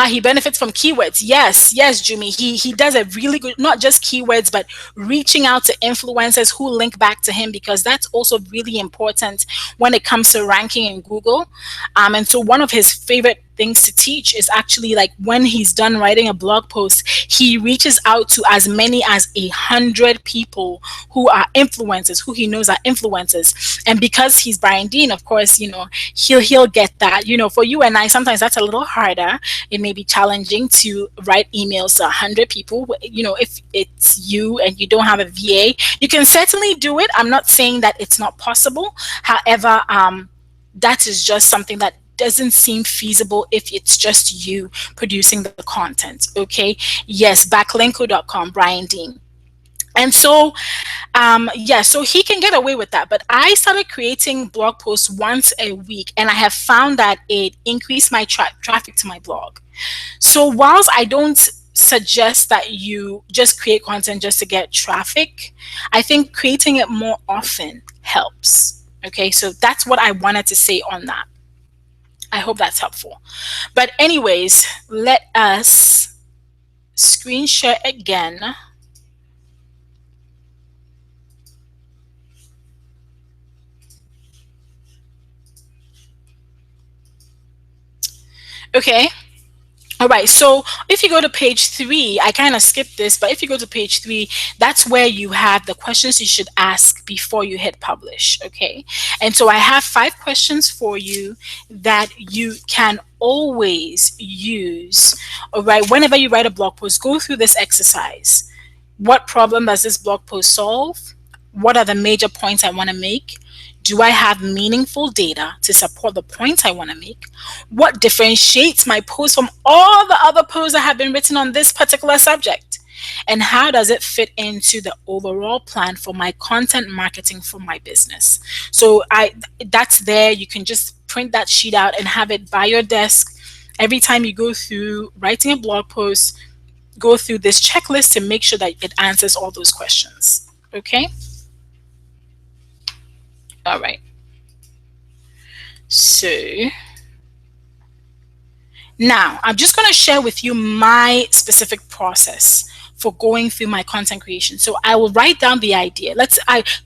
He benefits from keywords. Yes, Jimmy. He does a really good, not just keywords, but reaching out to influencers who link back to him, because that's also really important when it comes to ranking in Google. And so one of his favorite things to teach is actually like when he's done writing a blog post, he reaches out to as many as 100 people who are influencers, who he knows are influencers. And because he's Brian Dean, of course, he'll get that. For you and I, sometimes that's a little harder. It may be challenging to write emails to 100 people. If it's you and you don't have a VA, you can certainly do it. I'm not saying that it's not possible. However, that is just something that doesn't seem feasible if it's just you producing the content. Okay. Yes, backlinko.com, Brian Dean. And so, so he can get away with that. But I started creating blog posts once a week, and I have found that it increased my traffic to my blog. So whilst I don't suggest that you just create content just to get traffic, I think creating it more often helps. Okay, so that's what I wanted to say on that. I hope that's helpful. But anyways, let us screen share again. Okay. All right, so if you go to page 3, I kind of skipped this, but if you go to page 3, that's where you have the questions you should ask before you hit publish, okay? And so I have 5 questions for you that you can always use, all right? Whenever you write a blog post, go through this exercise. What problem does this blog post solve? What are the major points I want to make? Do I have meaningful data to support the points I want to make? What differentiates my post from all the other posts that have been written on this particular subject? And how does it fit into the overall plan for my content marketing for my business? So that's there. You can just print that sheet out and have it by your desk. Every time you go through writing a blog post, go through this checklist to make sure that it answers all those questions. Okay? All right. So now I'm just going to share with you my specific process for going through my content creation. So I will write down the idea.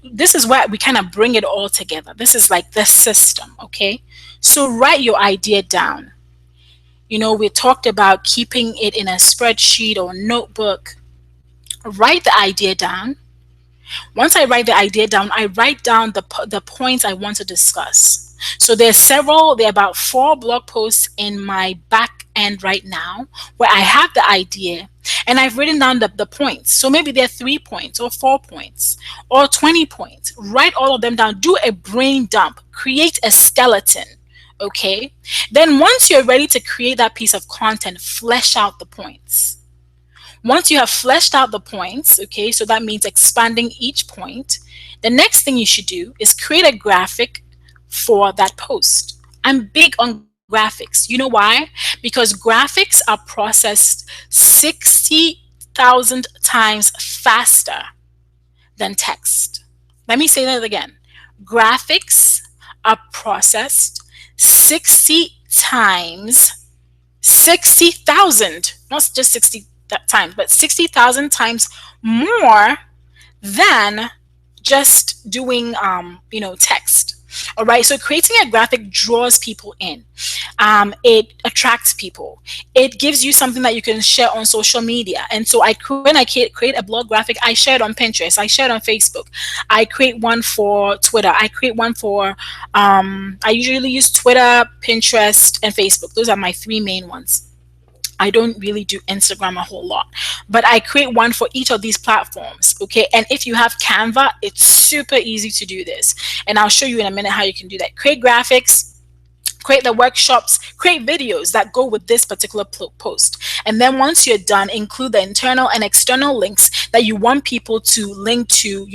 This is where we kind of bring it all together. This is like the system, okay? So write your idea down. We talked about keeping it in a spreadsheet or notebook. Write the idea down. Once I write the idea down, I write down the points I want to discuss. So there are about 4 blog posts in my back end right now where I have the idea and I've written down the points. So maybe there are 3 points or 4 points or 20 points. Write all of them down. Do a brain dump. Create a skeleton. Okay? Then once you're ready to create that piece of content, flesh out the points. Once you have fleshed out the points, okay, so that means expanding each point, the next thing you should do is create a graphic for that post. I'm big on graphics. You know why? Because graphics are processed 60,000 times faster than text. Let me say that again. Graphics are processed 60,000, not just 60 times, but 60,000 times more than just doing text. All right, so creating a graphic draws people in. It attracts people. It gives you something that you can share on social media. And so when I create a blog graphic, I share it on Pinterest, I share it on Facebook, I create one for Twitter, I create one for I usually use Twitter, Pinterest, and Facebook. Those are my 3 main ones. I don't really do Instagram a whole lot, but I create one for each of these platforms, okay? And if you have Canva, it's super easy to do this. And I'll show you in a minute how you can do that. Create graphics, create the workshops, create videos that go with this particular post. And then once you're done, include the internal and external links that you want people to link to,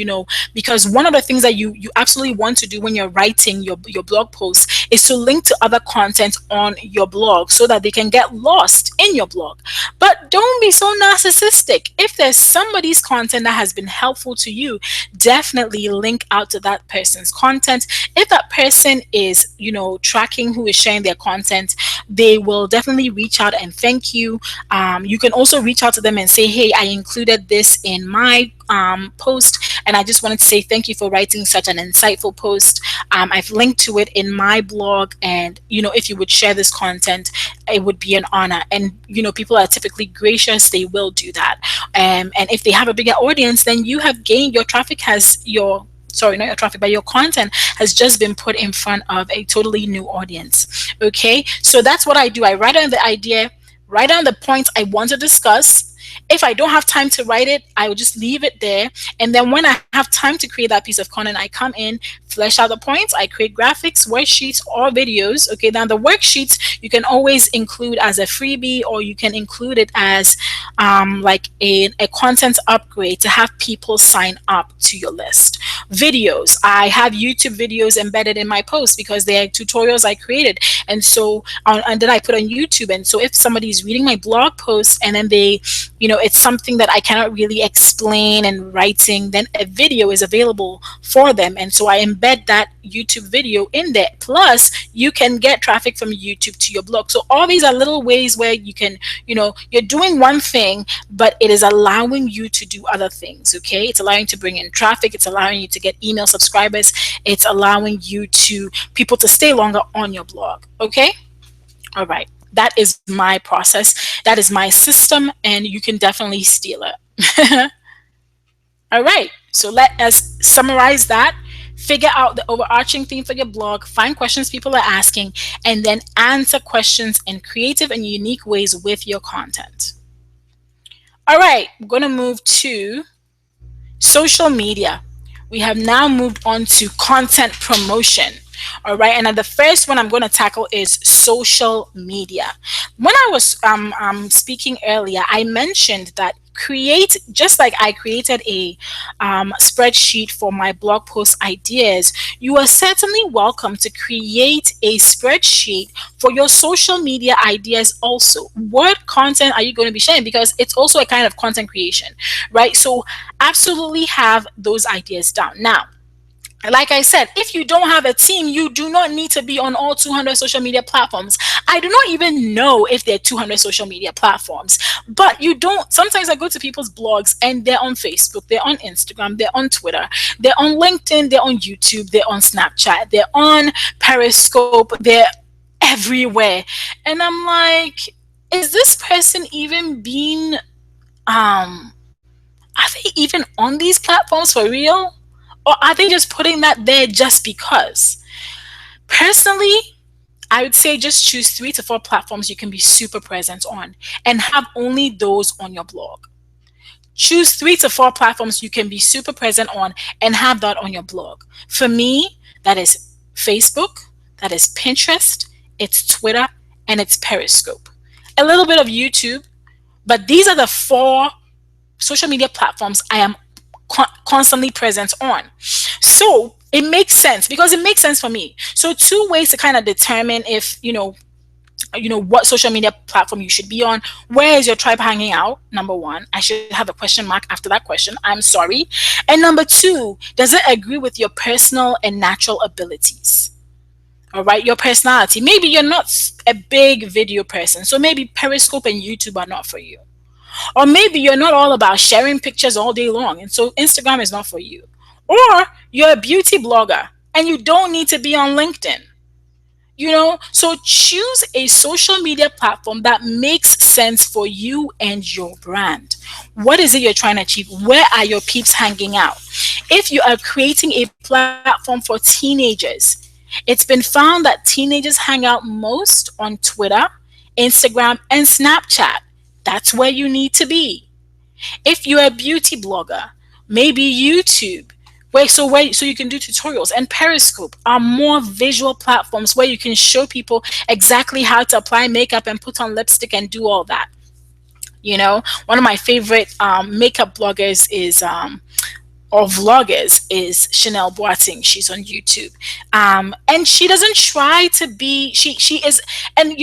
because one of the things that you absolutely want to do when you're writing your blog post is to link to other content on your blog so that they can get lost in your blog. But don't be so narcissistic. If there's somebody's content that has been helpful to you, definitely link out to that person's content. If that person is, tracking who is sharing their content, they will definitely reach out and thank you. You can also reach out to them and say, hey, I included this in my post, and I just wanted to say thank you for writing such an insightful post. I've linked to it in my blog, and if you would share this content, it would be an honor. And people are typically gracious, they will do that. And if they have a bigger audience, then you have gained, your traffic has your sorry, not your traffic, but your content has just been put in front of a totally new audience. Okay, so that's what I do. I write down the idea, write down the points I want to discuss. If I don't have time to write it, I will just leave it there. And then when I have time to create that piece of content, I come in, flesh out the points, I create graphics, worksheets, or videos. Okay, now the worksheets you can always include as a freebie, or you can include it as like a content upgrade to have people sign up to your list. Videos, I have YouTube videos embedded in my posts because they are tutorials I created, and so and then I put on YouTube. And so if somebody's reading my blog post and then they, it's something that I cannot really explain in writing, then a video is available for them, and so I embed that YouTube video in there. Plus, you can get traffic from YouTube to your blog. So all these are little ways where you can, you're doing one thing, but it is allowing you to do other things. Okay, it's allowing you to bring in traffic, it's allowing you to get email subscribers, it's allowing you to people to stay longer on your blog. Okay, all right, that is my process, that is my system, and you can definitely steal it. All right, so let us summarize that. Figure out the overarching theme for your blog, find questions people are asking, and then answer questions in creative and unique ways with your content. All right, I'm going to move to social media. We have now moved on to content promotion. All right, and then the first one I'm going to tackle is social media. When I was speaking earlier, I mentioned that just like I created a spreadsheet for my blog post ideas, you are certainly welcome to create a spreadsheet for your social media ideas also. What content are you going to be sharing? Because it's also a kind of content creation, right? So absolutely have those ideas down. Now, like I said, if you don't have a team, you do not need to be on all 200 social media platforms. I do not even know if there are 200 social media platforms, but you don't. Sometimes I go to people's blogs and they're on Facebook, they're on Instagram, they're on Twitter, they're on LinkedIn, they're on YouTube, they're on Snapchat, they're on Periscope, they're everywhere. And I'm like, is this person even being, are they even on these platforms for real? Or are they just putting that there just because? Personally, I would say just choose 3 to 4 platforms you can be super present on and have only those on your blog. Choose 3 to 4 platforms you can be super present on and have that on your blog. For me, that is Facebook, that is Pinterest, it's Twitter, and it's Periscope. A little bit of YouTube, but these are the 4 social media platforms I am constantly present on. So it makes sense because it makes sense for me. So 2 ways to kind of determine if what social media platform you should be on. Where is your tribe hanging out? Number 1, I should have a question mark after that question, I'm sorry. And number 2, does it agree with your personal and natural abilities? All right, your personality. Maybe you're not a big video person, so maybe Periscope and YouTube are not for you. Or maybe you're not all about sharing pictures all day long, and so Instagram is not for you. Or you're a beauty blogger and you don't need to be on LinkedIn. So choose a social media platform that makes sense for you and your brand. What is it you're trying to achieve? Where are your peeps hanging out? If you are creating a platform for teenagers, it's been found that teenagers hang out most on Twitter, Instagram, and Snapchat. That's where you need to be. If you're a beauty blogger, maybe YouTube, so you can do tutorials, and Periscope are more visual platforms where you can show people exactly how to apply makeup and put on lipstick and do all that. One of my favorite makeup bloggers is or vloggers is Chanel Boateng. She's on YouTube, and she doesn't try to be. She is, and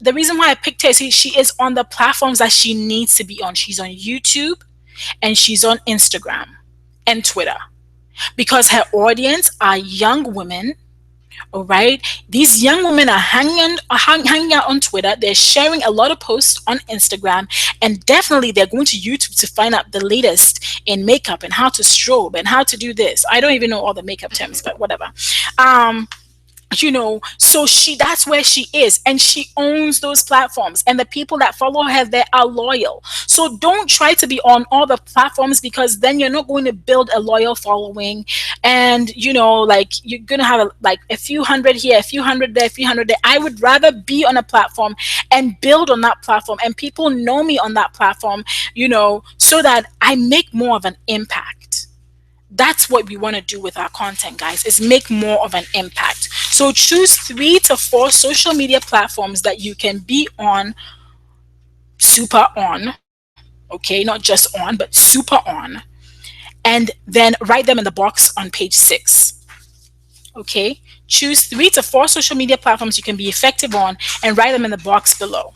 the reason why I picked her is she is on the platforms that she needs to be on. She's on YouTube and she's on Instagram and Twitter because her audience are young women. All right, these young women are hanging out on Twitter. They're sharing a lot of posts on Instagram, and definitely they're going to YouTube to find out the latest in makeup and how to strobe and how to do this. I don't even know all the makeup terms, but whatever. So that's where she is, and she owns those platforms, and the people that follow her there are loyal. So don't try to be on all the platforms, because then you're not going to build a loyal following. And like, you're gonna have like a few hundred here, a few hundred there, a few hundred there. I would rather be on a platform and build on that platform, and people know me on that platform, so that I make more of an impact. That's what we want to do with our content, guys, is make more of an impact. So choose 3 to 4 social media platforms that you can be on, super on, okay, not just on, but super on, and then write them in the box on page 6. Okay, choose 3 to 4 social media platforms you can be effective on, and write them in the box below.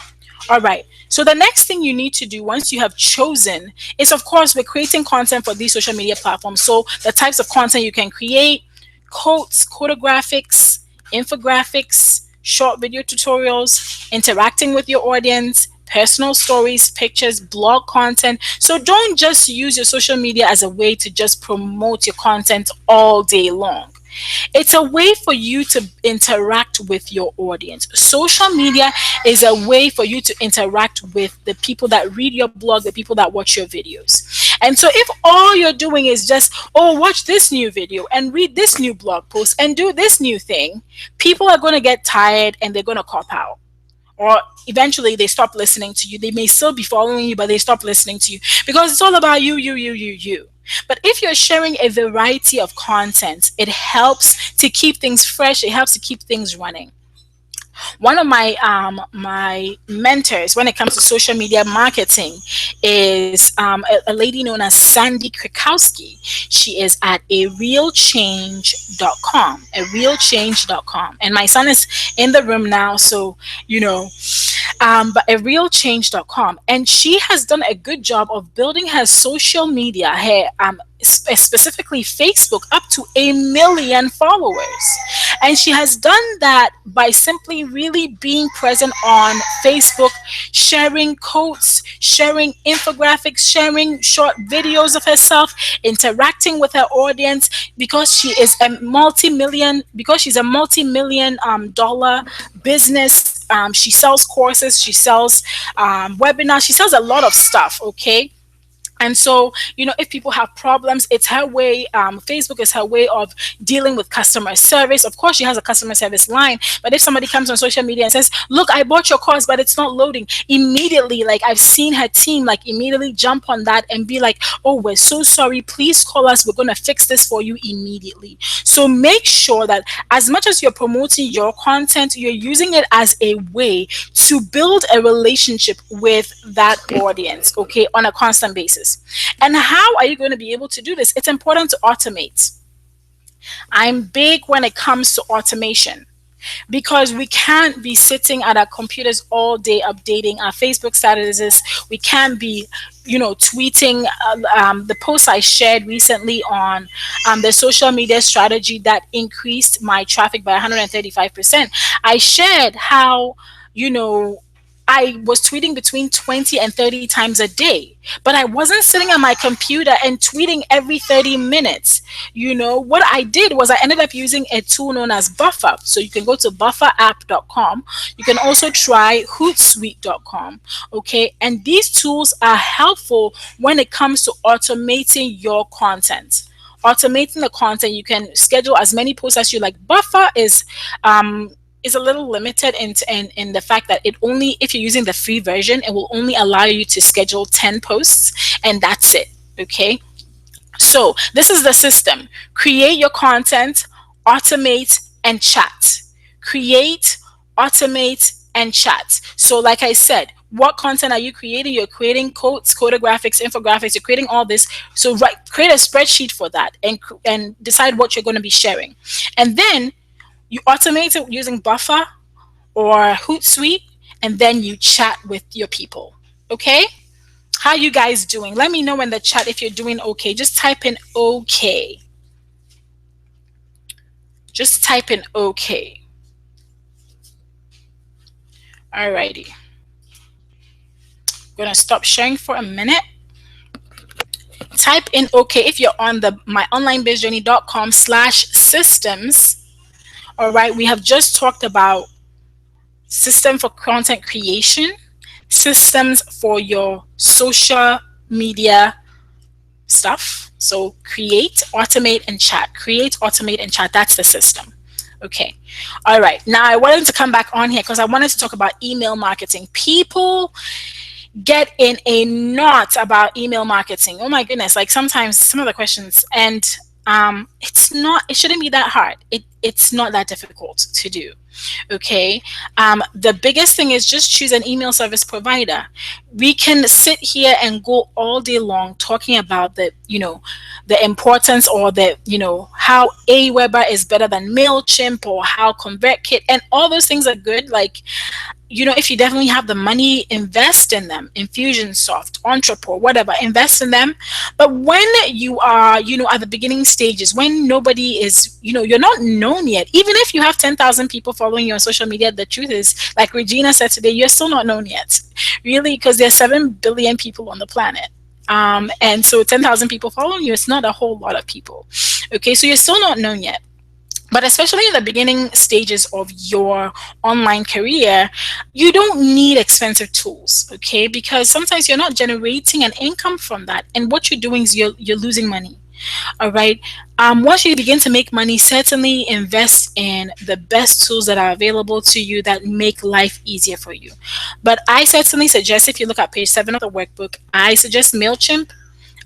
All right. So the next thing you need to do once you have chosen is, of course, we're creating content for these social media platforms. So the types of content you can create: quotes, quotographics, infographics, short video tutorials, interacting with your audience, personal stories, pictures, blog content. So don't just use your social media as a way to just promote your content all day long. It's a way for you to interact with your audience. Social media is a way for you to interact with the people that read your blog, the people that watch your videos. And so if all you're doing is just, oh, watch this new video and read this new blog post and do this new thing, people are going to get tired and they're going to cop out. Or eventually they stop listening to you. They may still be following you, but they stop listening to you, because it's all about you, you, you, you, you. But if you're sharing a variety of content, it helps to keep things fresh. It helps to keep things running. One of my mentors when it comes to social media marketing is a lady known as Sandy Krakowski. She is at arealchange.com, and my son is in the room now, so but arealchange.com, and she has done a good job of building her social media, her specifically Facebook, up to 1 million followers. And she has done that by simply really being present on Facebook, sharing quotes, sharing infographics, sharing short videos of herself, interacting with her audience, because she's a multi-million dollar business. She sells courses, she sells webinars, she sells a lot of stuff, okay? And so, if people have problems, it's her way. Facebook is her way of dealing with customer service. Of course, she has a customer service line. But if somebody comes on social media and says, look, I bought your course, but it's not loading, immediately, like, I've seen her team, like, immediately jump on that and be like, oh, we're so sorry. Please call us. We're going to fix this for you immediately. So make sure that as much as you're promoting your content, you're using it as a way to build a relationship with that audience, okay, on a constant basis. And how are you going to be able to do this? It's important to automate. I'm big when it comes to automation, because we can't be sitting at our computers all day updating our Facebook statuses. We can't be, tweeting. The post I shared recently on the social media strategy that increased my traffic by 135%. I shared how, I was tweeting between 20 and 30 times a day, but I wasn't sitting on my computer and tweeting every 30 minutes. What I did was I ended up using a tool known as Buffer. So you can go to bufferapp.com. You can also try hootsuite.com. Okay. And these tools are helpful when it comes to automating your content. Automating the content, you can schedule as many posts as you like. Buffer is a little limited in the fact that if you're using the free version, it will only allow you to schedule 10 posts, and that's it. Okay. So this is the system: create your content, automate, and chat. Create, automate, and chat. So like I said, what content are you creating? You're creating quotes, quotographics, infographics. You're creating all this. So create a spreadsheet for that, and decide what you're going to be sharing. And then you automate it using Buffer or Hootsuite, and then you chat with your people. Okay? How you guys doing? Let me know in the chat if you're doing okay. Just type in okay. Just type in okay. Alrighty. I'm gonna stop sharing for a minute. Type in okay if you're on the myonlinebizjourney.com/systems. All right, we have just talked about system for content creation, systems for your social media stuff. So create, automate, and chat. Create, automate, and chat. That's the system. Okay. All right. Now I wanted to come back on here because I wanted to talk about email marketing. People get in a knot about email marketing. Oh my goodness. Like sometimes some of the questions, and it shouldn't be that hard. It's not that difficult to do. Okay. The biggest thing is just choose an email service provider. We can sit here and go all day long talking about the importance, or how Aweber is better than MailChimp, or how ConvertKit, and all those things are good. Like, if you definitely have the money, invest in them. Infusionsoft, Entrepreneur, whatever, invest in them. But when you are, at the beginning stages, when nobody is, you're not known yet, even if you have 10,000 people following you on social media, the truth is, like Regina said today, you're still not known yet, really, because there's 7 billion people on the planet. And so 10,000 people following you, it's not a whole lot of people. Okay, so you're still not known yet. But especially in the beginning stages of your online career, you don't need expensive tools, okay? Because sometimes you're not generating an income from that. And what you're doing is you're losing money, all right? Once you begin to make money, certainly invest in the best tools that are available to you that make life easier for you. But I certainly suggest, if you look at page 7 of the workbook, I suggest MailChimp.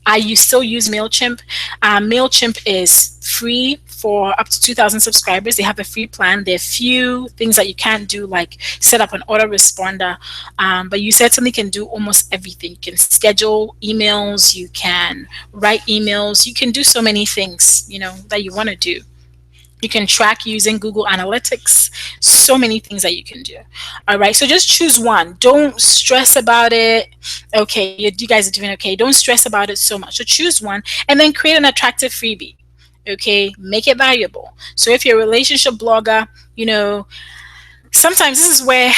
I still use MailChimp. MailChimp is free for up to 2,000 subscribers. They have a free plan. There are few things that you can't do, like set up an autoresponder, but you certainly can do almost everything. You can schedule emails, you can write emails, you can do so many things, that you want to do. You can track using Google Analytics, so many things that you can do. All right, so just choose one. Don't stress about it. Okay, you guys are doing okay. Don't stress about it so much. So choose one and then create an attractive freebie. Okay, make it valuable. So if you're a relationship blogger, sometimes this is where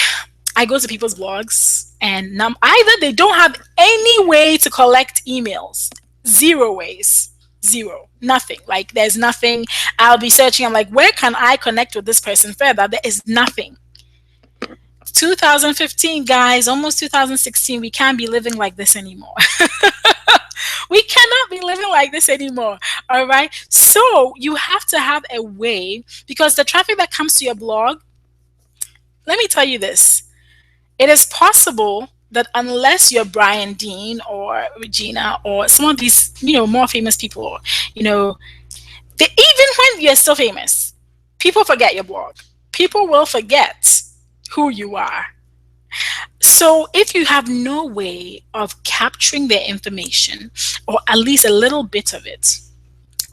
I go to people's blogs, and either they don't have any way to collect emails, 0 ways. 0, nothing. Like, there's nothing. I'll be searching. I'm like, where can I connect with this person further? There is nothing. 2015, guys, almost 2016. We can't be living like this anymore. We cannot be living like this anymore. All right. So you have to have a way, because the traffic that comes to your blog, let me tell you this. It is possible that unless you're Brian Dean or Regina or some of these, more famous people, even when you're still famous, people forget your blog. People will forget who you are. So if you have no way of capturing their information, or at least a little bit of it,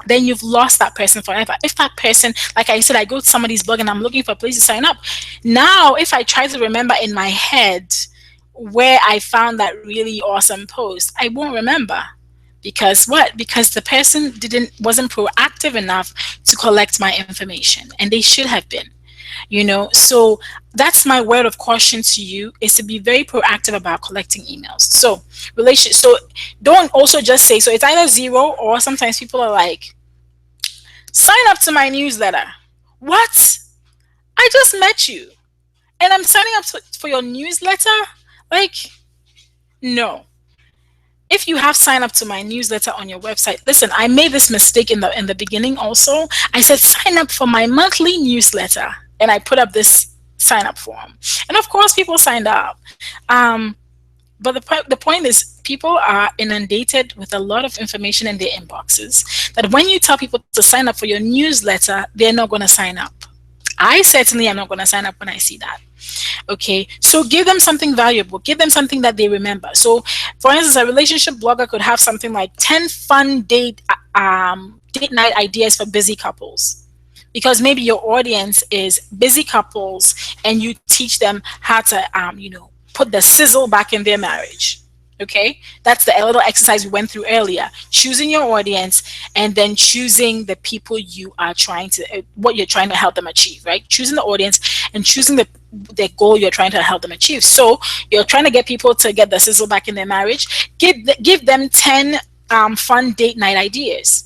then you've lost that person forever. If that person, like I said, I go to somebody's blog and I'm looking for a place to sign up. Now, if I try to remember in my head where I found that really awesome post, I won't remember. Because what? Because the person wasn't proactive enough to collect my information, and they should have been. So that's my word of caution to you, is to be very proactive about collecting emails. So don't also just say, so it's either 0, or sometimes people are like, sign up to my newsletter. What? I just met you and I'm signing up for your newsletter? Like, no. If you have signed up to my newsletter on your website, listen, I made this mistake in the beginning also. I said, sign up for my monthly newsletter. And I put up this sign up form. And of course, people signed up. But the point is, people are inundated with a lot of information in their inboxes, that when you tell people to sign up for your newsletter, they're not going to sign up. I certainly am not going to sign up when I see that. Okay, so give them something valuable. Give them something that they remember. So, for instance, a relationship blogger could have something like 10 fun date night ideas for busy couples. Because maybe your audience is busy couples, and you teach them how to, put the sizzle back in their marriage. Okay, that's the little exercise we went through earlier. Choosing your audience, and then choosing the people you are what you're trying to help them achieve, right? Choosing the audience and choosing the goal you're trying to help them achieve. So you're trying to get people to get the sizzle back in their marriage. Give them 10 fun date night ideas.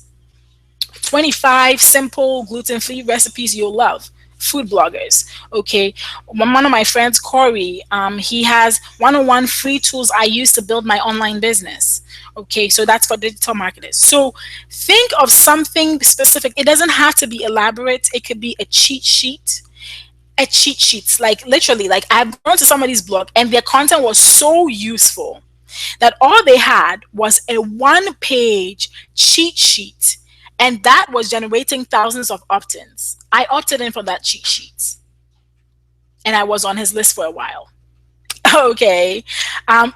25 simple gluten-free recipes you'll love. food bloggers. Okay, one of my friends, Corey, he has one-on-one free tools I use to build my online business. Okay, so that's for digital marketers. So think of something specific. It doesn't have to be elaborate. It could be a cheat sheet. A cheat sheets, like literally, like I've gone to somebody's blog and their content was so useful that all they had was a one-page cheat sheet, and that was generating thousands of opt-ins. I opted in for that cheat sheet, and I was on his list for a while. Okay,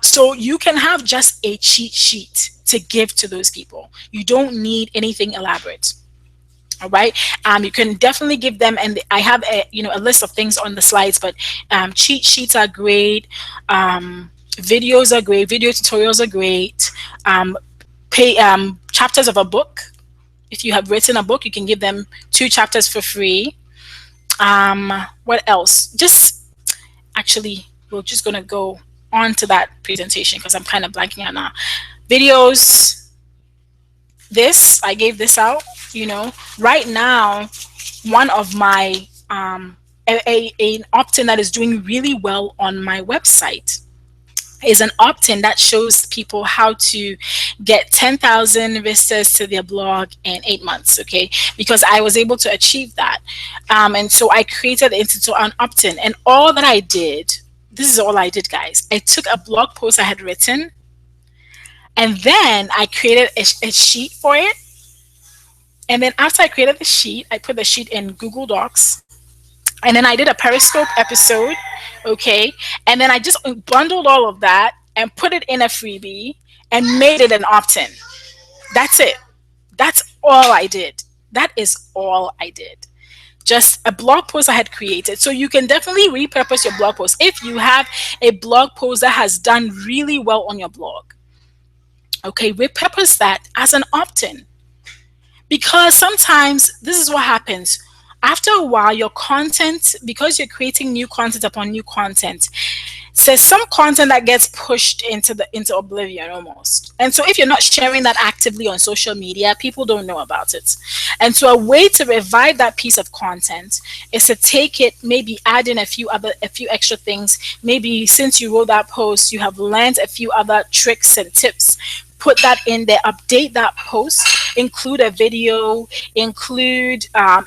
so you can have just a cheat sheet to give to those people. You don't need anything elaborate. All right, you can definitely give them, and I have a list of things on the slides, but cheat sheets are great. Videos are great. Video tutorials are great. Pay chapters of a book. If you have written a book, you can give them 2 chapters for free. What else? Just actually, we're just gonna go on to that presentation because I'm kind of blanking out now. Videos. This I gave this out. Right now, one of my an opt-in that is doing really well on my website is an opt-in that shows people how to get 10,000 visitors to their blog in 8 months. Okay, because I was able to achieve that, and so I created an opt-in, and all that I did, this is all I did, guys. I took a blog post I had written, and then I created a sheet for it. And then after I created the sheet, I put the sheet in Google Docs. And then I did a Periscope episode, okay? And then I just bundled all of that and put it in a freebie and made it an opt-in. That's it. That's all I did. That is all I did. Just a blog post I had created. So you can definitely repurpose your blog post. If you have a blog post that has done really well on your blog, okay, repurpose that as an opt-in. Because sometimes this is what happens. After a while, your content, because you're creating new content upon new content, so some content that gets pushed into oblivion almost. And so if you're not sharing that actively on social media, people don't know about it. And so a way to revive that piece of content is to take it, maybe add in a few extra things. Maybe since you wrote that post, you have learned a few other tricks and tips. Put that in there, update that post, include a video, include a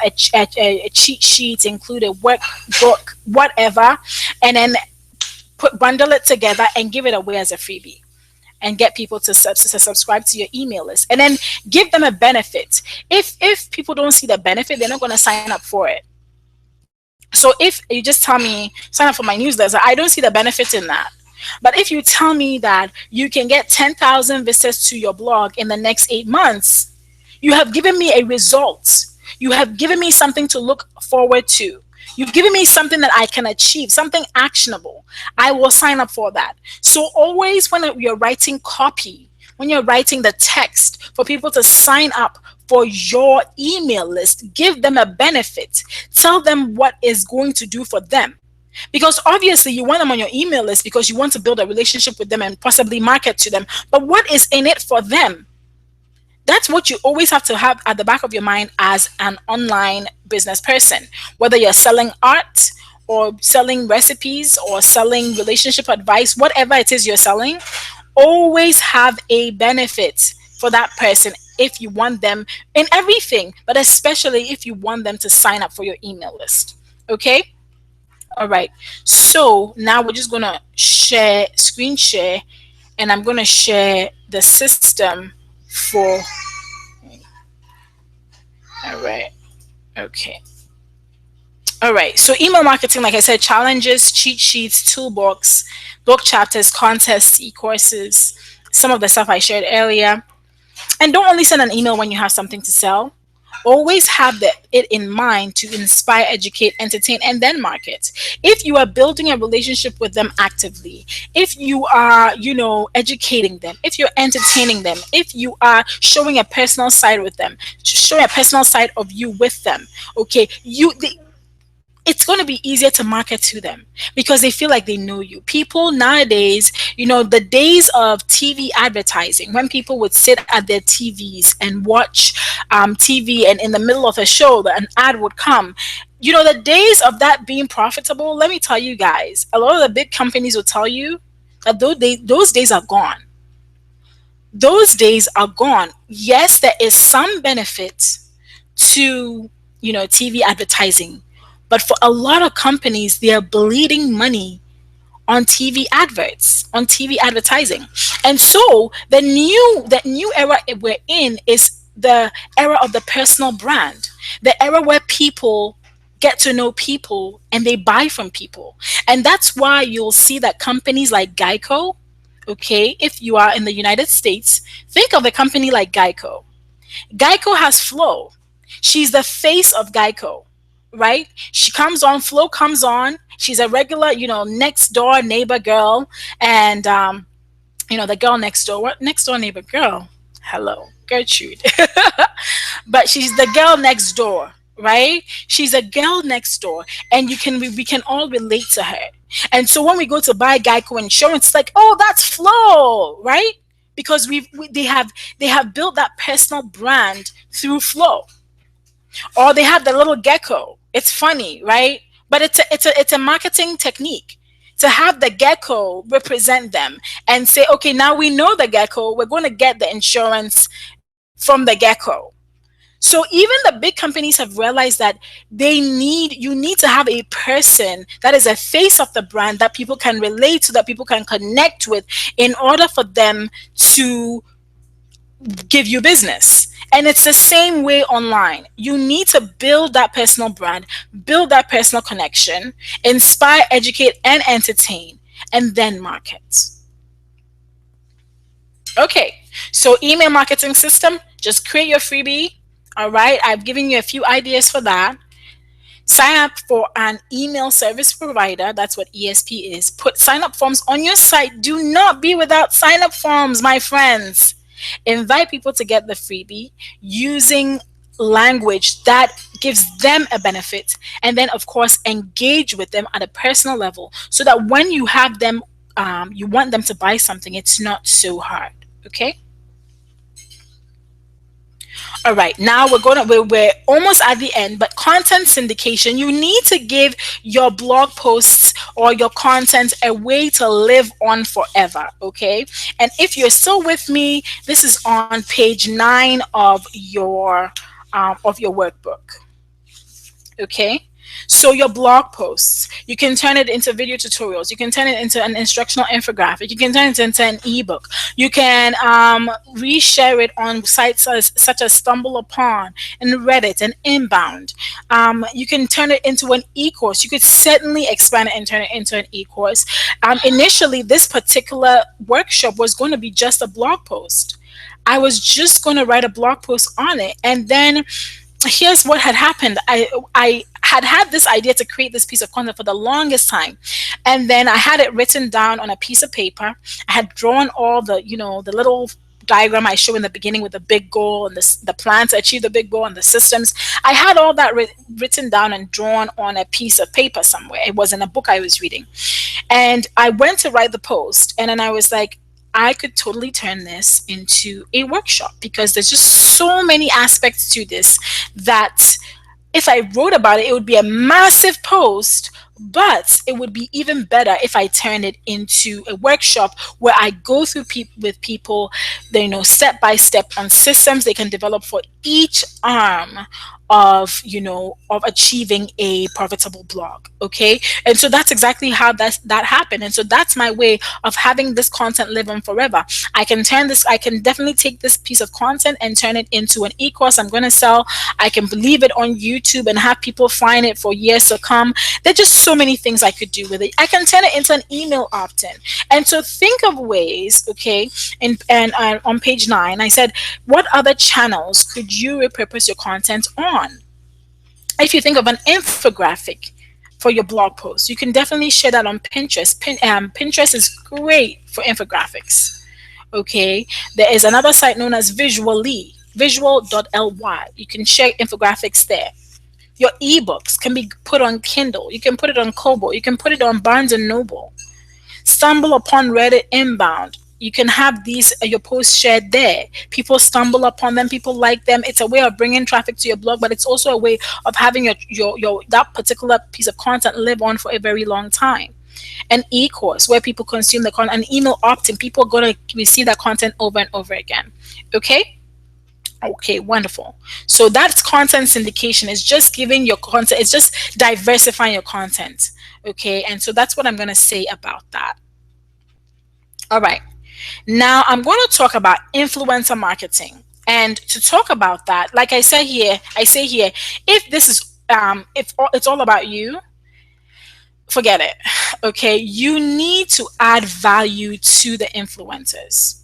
cheat sheet, include a workbook, whatever, and then bundle it together and give it away as a freebie and get people to subscribe to your email list, and then give them a benefit. If people don't see the benefit, they're not going to sign up for it. So if you just tell me sign up for my newsletter, I don't see the benefit in that. But if you tell me that you can get 10,000 visitors to your blog in the next 8 months, you have given me a result. You have given me something to look forward to. You've given me something that I can achieve, something actionable. I will sign up for that. So always when you're writing copy, when you're writing the text for people to sign up for your email list, give them a benefit. Tell them what is going to do for them. Because obviously you want them on your email list because you want to build a relationship with them and possibly market to them. But what is in it for them? That's what you always have to have at the back of your mind as an online business person. Whether you're selling art or selling recipes or selling relationship advice, whatever it is you're selling, always have a benefit for that person if you want them in everything, but especially if you want them to sign up for your email list. Okay? All right, so now we're just gonna screen share, and I'm gonna share the system for, all right, okay. All right, so email marketing, like I said, challenges, cheat sheets, toolbox, book chapters, contests, e-courses, some of the stuff I shared earlier. And don't only send an email when you have something to sell. Always have it in mind to inspire, educate, entertain, and then market. If you are building a relationship with them actively, if you are, educating them, if you're entertaining them, if you are showing a personal side with them, showing a personal side of you with them, okay, it's going to be easier to market to them because they feel like they know you. People nowadays, the days of TV advertising, when people would sit at their TVs and watch TV, and in the middle of a show, an ad would come. The days of that being profitable, let me tell you guys, a lot of the big companies will tell you that those days are gone. Those days are gone. Yes, there is some benefit to, TV advertising, but for a lot of companies, they are bleeding money on TV adverts, on TV advertising. And so the new era we're in is the era of the personal brand, the era where people get to know people and they buy from people. And that's why you'll see that companies like Geico, okay, if you are in the United States, think of a company like Geico. Geico has Flo. She's the face of Geico, right? She comes on, Flo comes on. She's a regular, next door neighbor girl. And, the girl next door, what next door neighbor girl? Hello, Gertrude. But she's the girl next door, right? She's a girl next door. And we can all relate to her. And so when we go to buy Geico insurance, it's like, oh, that's Flo, right? Because they have built that personal brand through Flo. Or they have the little gecko. It's funny, right? But it's a marketing technique to have the gecko represent them and say, okay, now we know the gecko. We're going to get the insurance from the gecko. So even the big companies have realized that you need to have a person that is a face of the brand that people can relate to, that people can connect with, in order for them to give you business. And it's the same way online. You need to build that personal brand, build that personal connection, inspire, educate, and entertain, and then market. Okay, so email marketing system, just create your freebie. All right, I've given you a few ideas for that. Sign up for an email service provider. That's what ESP is. Put sign up forms on your site. Do not be without sign up forms, my friends. Invite people to get the freebie using language that gives them a benefit. And then, of course, engage with them at a personal level so that when you have them, you want them to buy something, it's not so hard. Okay? All right, now we're almost at the end, but content syndication, you need to give your blog posts or your content a way to live on forever, okay? And if you're still with me, this is on page 9 of your workbook. Okay? So your blog posts, you can turn it into video tutorials. You can turn it into an instructional infographic. You can turn it into an ebook. You can reshare it on sites such as StumbleUpon and Reddit and Inbound. You can turn it into an e-course. You could certainly expand it and turn it into an e-course. Initially, this particular workshop was going to be just a blog post. I was just going to write a blog post on it, and then here's what had happened. I had this idea to create this piece of content for the longest time, and then I had it written down on a piece of paper. I had drawn all the the little diagram I show in the beginning with the big goal and the plan to achieve the big goal and the systems. I had all that written down and drawn on a piece of paper somewhere. It was in a book I was reading, and I went to write the post, and then I was like, I could totally turn this into a workshop because there's just so many aspects to this that if I wrote about it, it would be a massive post, but it would be even better if I turned it into a workshop where I go through with people, step by step on systems they can develop for each arm of achieving a profitable blog. Okay, and so that's exactly how that happened. And so that's my way of having this content live on forever. I can definitely take this piece of content and turn it into an e-course I'm going to sell. I can leave it on YouTube and have people find it for years to come. There's just so many things I could do with it. I can turn it into an email opt-in. And so think of ways, okay, and on page 9 I said, what other channels could you repurpose your content on? If you think of an infographic for your blog post, you can definitely share that on Pinterest. Pinterest is great for infographics. Okay, there is another site known as visual.ly. You can share infographics there. Your ebooks can be put on Kindle. You can put it on Kobo. You can put it on Barnes and Noble. Stumble upon Reddit inbound. You can have these your posts shared there. People stumble upon them. People like them. It's a way of bringing traffic to your blog, but it's also a way of having your that particular piece of content live on for a very long time. An e-course where people consume the content. An email opt-in. People are going to receive that content over and over again. Okay. Okay, wonderful. So that's content syndication. It's just giving your content, it's just diversifying your content. Okay, and so that's what I'm going to say about that. All right. Now I'm going to talk about influencer marketing. And to talk about that, like I say here, if this is if it's all about you, forget it. Okay, you need to add value to the influencers.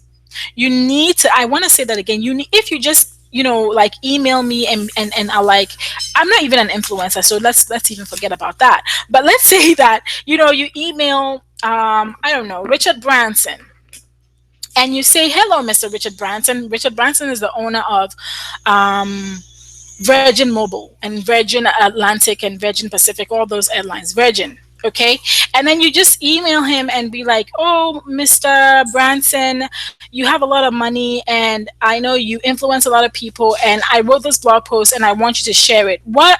You need to, I want to say that again, you need, if you just, like email me and I like, I'm not even an influencer, so let's even forget about that. But let's say that, you email I don't know, Richard Branson, and you say, hello, Mr. Richard Branson. Richard Branson is the owner of Virgin Mobile and Virgin Atlantic and Virgin Pacific, all those airlines, Virgin. Okay. And then you just email him and be like, oh, Mr. Branson, you have a lot of money and I know you influence a lot of people. And I wrote this blog post and I want you to share it. What?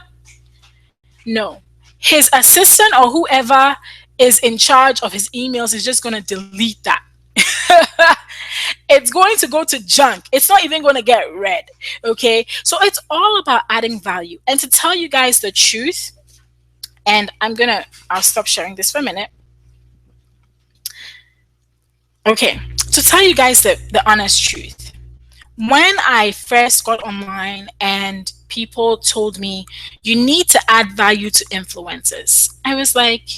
No. His assistant or whoever is in charge of his emails is just going to delete that. It's going to go to junk. It's not even going to get read. Okay. So it's all about adding value. And to tell you guys the truth, and I'll stop sharing this for a minute. Okay. To tell you guys the honest truth, when I first got online and people told me you need to add value to influencers, I was like,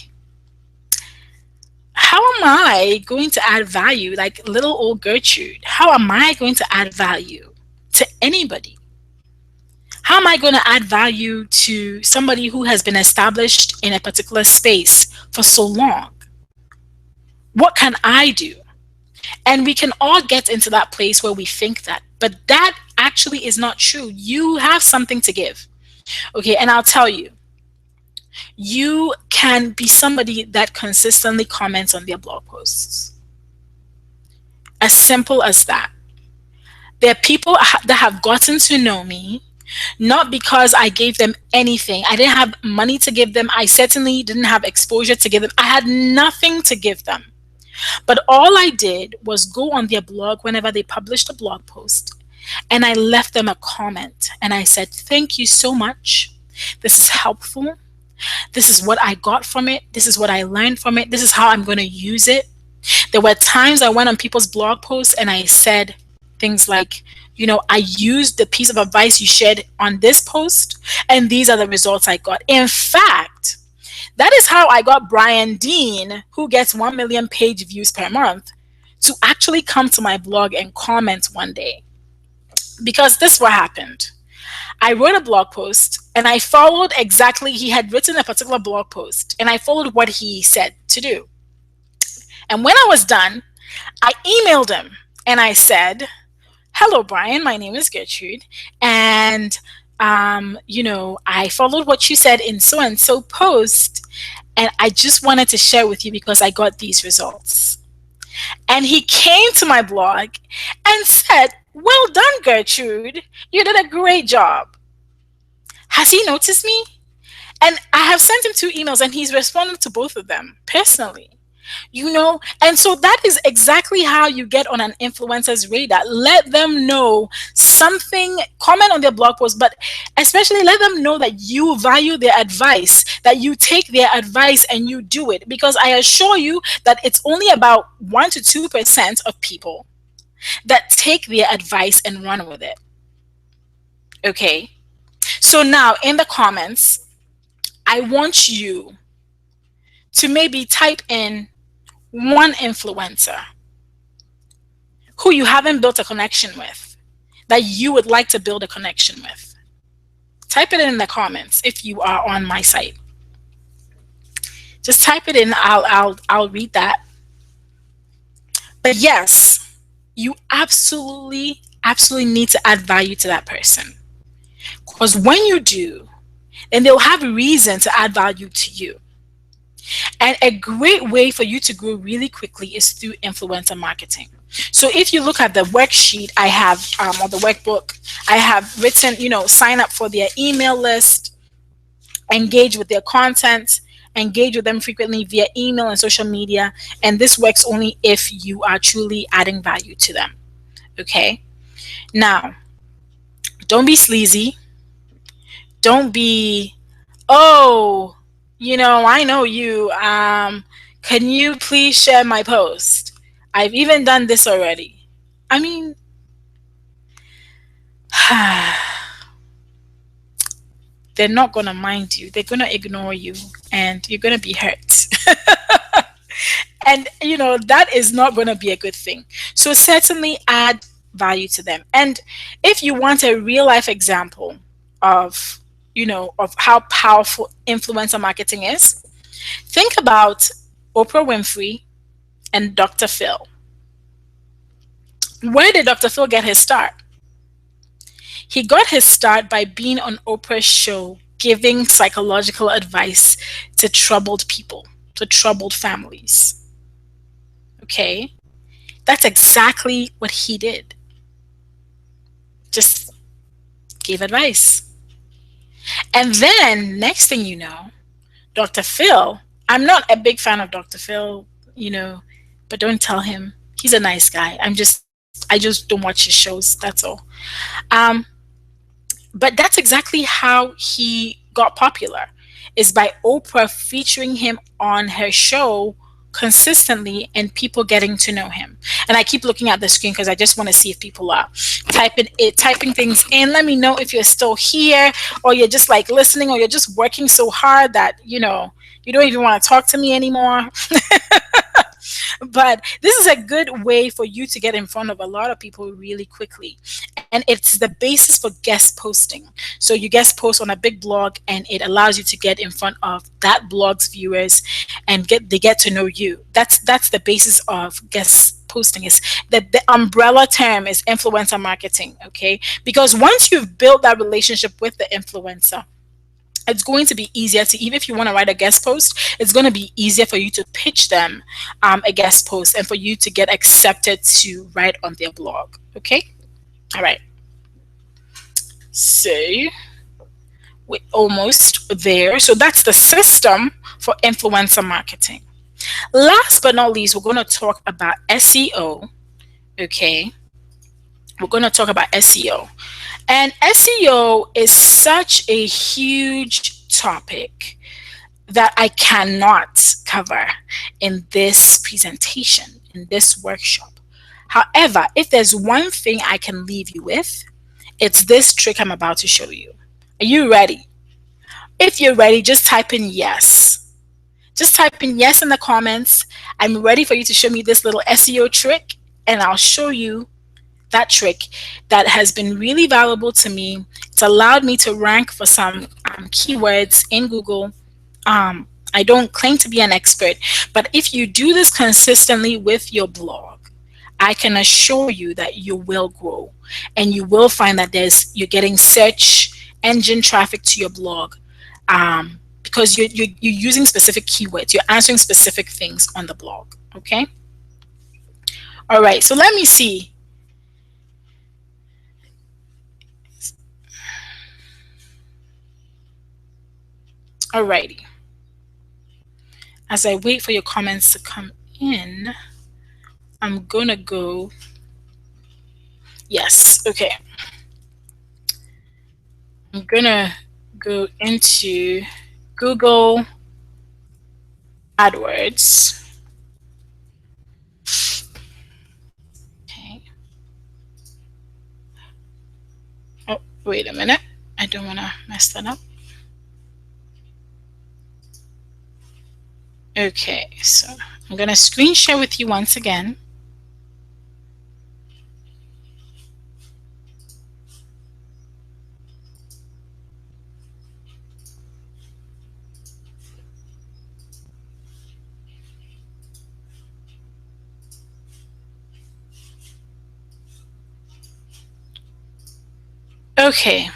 how am I going to add value? Like little old Gertrude, how am I going to add value to anybody? How am I going to add value to somebody who has been established in a particular space for so long? What can I do? And we can all get into that place where we think that, but that actually is not true. You have something to give. Okay, and I'll tell you, you can be somebody that consistently comments on their blog posts. As simple as that. There are people that have gotten to know me, not because I gave them anything. I didn't have money to give them. I certainly didn't have exposure to give them. I had nothing to give them. But all I did was go on their blog whenever they published a blog post, and I left them a comment. And I said, thank you so much. This is helpful. This is what I got from it. This is what I learned from it. This is how I'm going to use it. There were times I went on people's blog posts and I said things like, I used the piece of advice you shared on this post, and these are the results I got. In fact, that is how I got Brian Dean, who gets 1 million page views per month, to actually come to my blog and comment one day. Because this is what happened. I wrote a blog post and I followed exactly, he had written a particular blog post and I followed what he said to do. And when I was done, I emailed him and I said, hello, Brian, my name is Gertrude. And, I followed what you said in so and so post. And I just wanted to share with you because I got these results. And he came to my blog and said, well done, Gertrude. You did a great job. Has he noticed me? And I have sent him 2 emails and he's responded to both of them personally. And so that is exactly how you get on an influencer's radar. Let them know something, comment on their blog post, but especially let them know that you value their advice, that you take their advice and you do it. Because I assure you that it's only about 1 to 2% of people that take their advice and run with it. Okay. So now in the comments, I want you to maybe type in one influencer who you haven't built a connection with, that you would like to build a connection with. Type it in the comments if you are on my site. Just type it in. I'll read that. But yes, you absolutely need to add value to that person. Because when you do, and they'll have a reason to add value to you. And a great way for you to grow really quickly is through influencer marketing. So if you look at the worksheet I have, or the workbook, I have written, sign up for their email list, engage with their content, engage with them frequently via email and social media. And this works only if you are truly adding value to them. Okay. Now, don't be sleazy. Don't be, oh, I know you. Can you please share my post? I've even done this already. I mean, they're not going to mind you. They're going to ignore you and you're going to be hurt. And, that is not going to be a good thing. So certainly add value to them. And if you want a real life example of, of how powerful influencer marketing is, think about Oprah Winfrey and Dr. Phil. Where did Dr. Phil get his start? He got his start by being on Oprah's show, giving psychological advice to troubled people, to troubled families. Okay? That's exactly what he did. Just gave advice. And then, next thing you know, Dr. Phil, I'm not a big fan of Dr. Phil, but don't tell him. He's a nice guy. I just don't watch his shows, that's all. But that's exactly how he got popular, is by Oprah featuring him on her show consistently and people getting to know him. And I keep looking at the screen because I just want to see if people are typing things in. Let me know if you're still here, or you're just like listening, or you're just working so hard that you don't even want to talk to me anymore. But this is a good way for you to get in front of a lot of people really quickly. And it's the basis for guest posting. So you guest post on a big blog and it allows you to get in front of that blog's viewers and they get to know you. That's the basis of guest posting. Is that the umbrella term is influencer marketing, okay? Because once you've built that relationship with the influencer, it's going to be easier to, even if you want to write a guest post, it's going to be easier for you to pitch them a guest post and for you to get accepted to write on their blog. Okay? All right. So we're almost there. So that's the system for influencer marketing. Last but not least, we're going to talk about SEO. Okay? We're going to talk about SEO. And SEO is such a huge topic that I cannot cover in this presentation, in this workshop. However, if there's one thing I can leave you with, it's this trick I'm about to show you. Are you ready? If you're ready, just type in yes. Just type in yes in the comments. I'm ready for you to show me this little SEO trick, and I'll show you that trick that has been really valuable to me. It's allowed me to rank for some keywords in Google. I don't claim to be an expert, but if you do this consistently with your blog, I can assure you that you will grow and you will find that you're getting search engine traffic to your blog because you're using specific keywords. You're answering specific things on the blog. Okay. All right. So let me see. Alrighty. As I wait for your comments to come in, I'm gonna go. Yes, okay. I'm gonna go into Google AdWords. Okay. Oh, wait a minute. I don't wanna mess that up. Okay, so I'm going to screen share with you once again. Okay,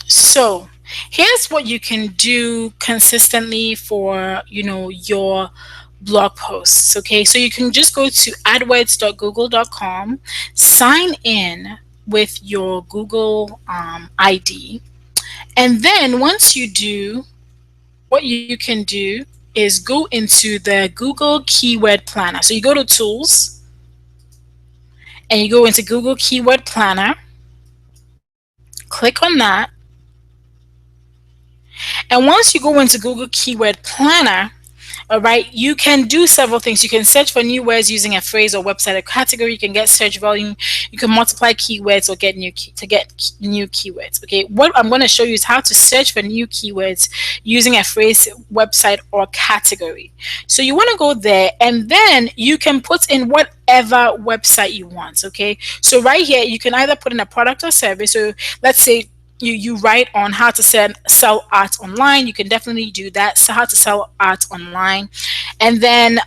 so Here's what you can do consistently for, your blog posts. Okay, so you can just go to adwords.google.com, sign in with your Google ID, and then once you do, what you can do is go into the Google Keyword Planner. So you go to Tools and you go into Google Keyword Planner, click on that, and once you go into Google Keyword Planner, all right, you can do several things. You can search for new words using a phrase or website or category. You can get search volume. You can multiply keywords or get new keywords. Okay, what I'm going to show you is how to search for new keywords using a phrase, website, or category. So you want to go there, and then you can put in whatever website you want. Okay, so right here you can either put in a product or service. So let's say you write on how to sell art online. You can definitely do that. So how to sell art online, and then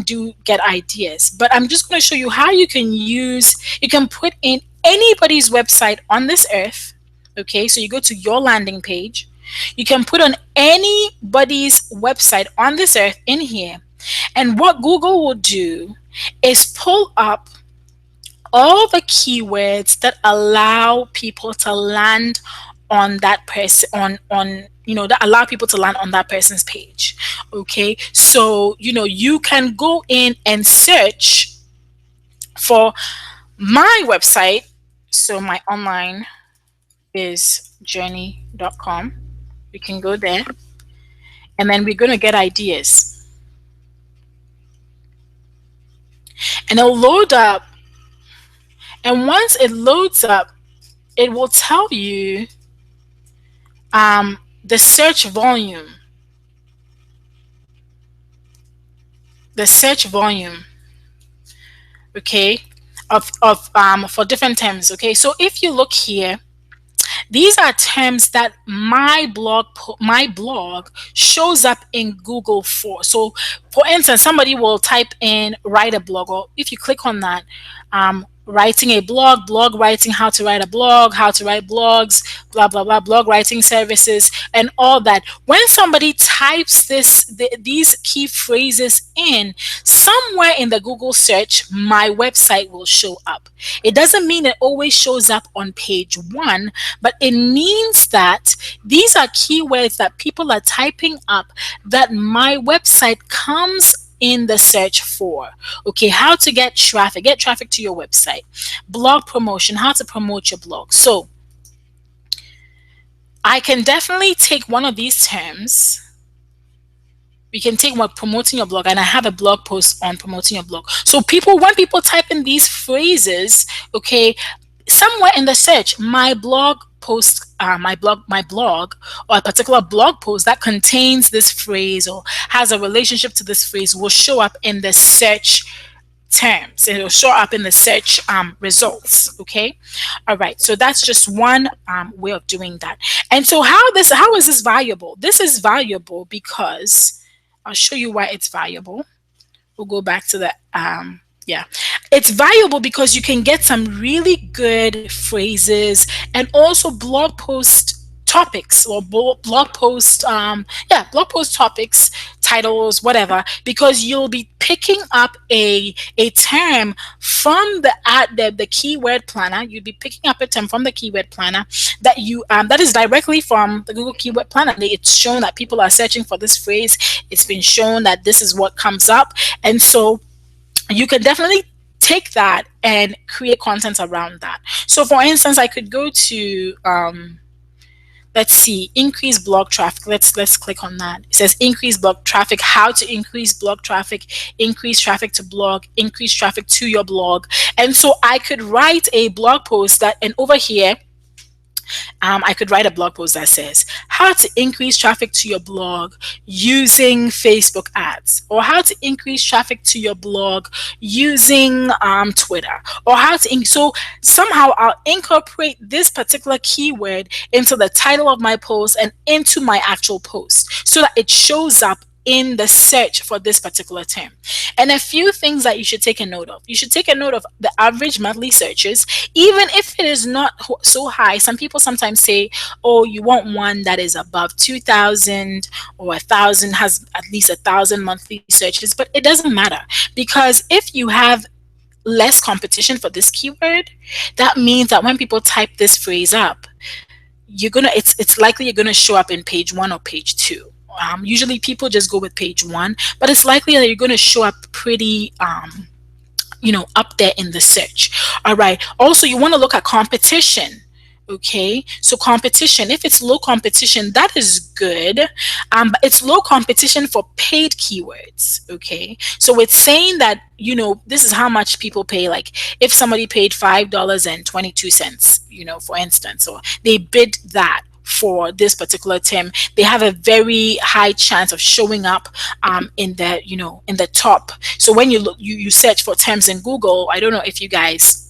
do get ideas. But I'm just going to show you how you can put in anybody's website on this earth. Okay, so you go to your landing page. You can put on anybody's website on this earth in here, and what Google will do is pull up all the keywords that allow people to land on that person that allow people to land on that person's page. Okay, so you can go in and search for my website. So my online is journey.com. We can go there, and then we're going to get ideas, and it'll load up. And once it loads up, it will tell you the search volume. Okay, of for different terms. Okay, so if you look here, these are terms that my blog shows up in Google for. So for instance, somebody will type in write a blog, or if you click on that, writing a blog writing, how to write a blog, how to write blogs, blah blah blah, blog writing services, and all that. When somebody types these key phrases in, somewhere in the Google search, my website will show up. It doesn't mean it always shows up on page 1, but it means that these are keywords that people are typing up that my website comes in the search for. Okay, how to get traffic to your website, blog promotion, how to promote your blog. So I can definitely take one of these terms. We can take one, promoting your blog, and I have a blog post on promoting your blog. So when people type in these phrases, okay, somewhere in the search, my blog post, my blog, or a particular blog post that contains this phrase or has a relationship to this phrase will show up in the search terms. It will show up in the search results. Okay, all right. So that's just one way of doing that. And so how is this valuable? This is valuable because I'll show you why it's valuable. We'll go back to the it's valuable because you can get some really good phrases and also blog post topics, or blog post topics, titles, whatever, because you'll be picking up a term from the keyword planner. You'll be picking up a term from the keyword planner that is directly from the Google Keyword Planner. It's shown that people are searching for this phrase. It's been shown that this is what comes up, and so you can definitely take that and create content around that. So for instance, I could go to let's see, increase blog traffic. Let's click on that. It says increase blog traffic, how to increase blog traffic, increase traffic to blog, increase traffic to your blog. And so I could write a blog post and over here I could write a blog post that says how to increase traffic to your blog using Facebook ads, or how to increase traffic to your blog using Twitter, or so somehow I'll incorporate this particular keyword into the title of my post and into my actual post so that it shows up in the search for this particular term. And a few things that you should take a note of. You should take a note of the average monthly searches, even if it is not so high. Some people sometimes say, oh, you want one that is above 2,000 or 1,000, has at least 1,000 monthly searches, but it doesn't matter, because if you have less competition for this keyword, that means that when people type this phrase up, it's likely you're gonna show up in page 1 or page 2. Usually people just go with page 1, but it's likely that you're gonna show up pretty up there in the search. All right. Also, you want to look at competition. Okay, so competition, if it's low competition, that is good, but it's low competition for paid keywords. Okay, so it's saying that this is how much people pay. Like if somebody paid $5.22, for instance, or they bid that for this particular term, they have a very high chance of showing up in the top. So when you search for terms in Google, I don't know if you guys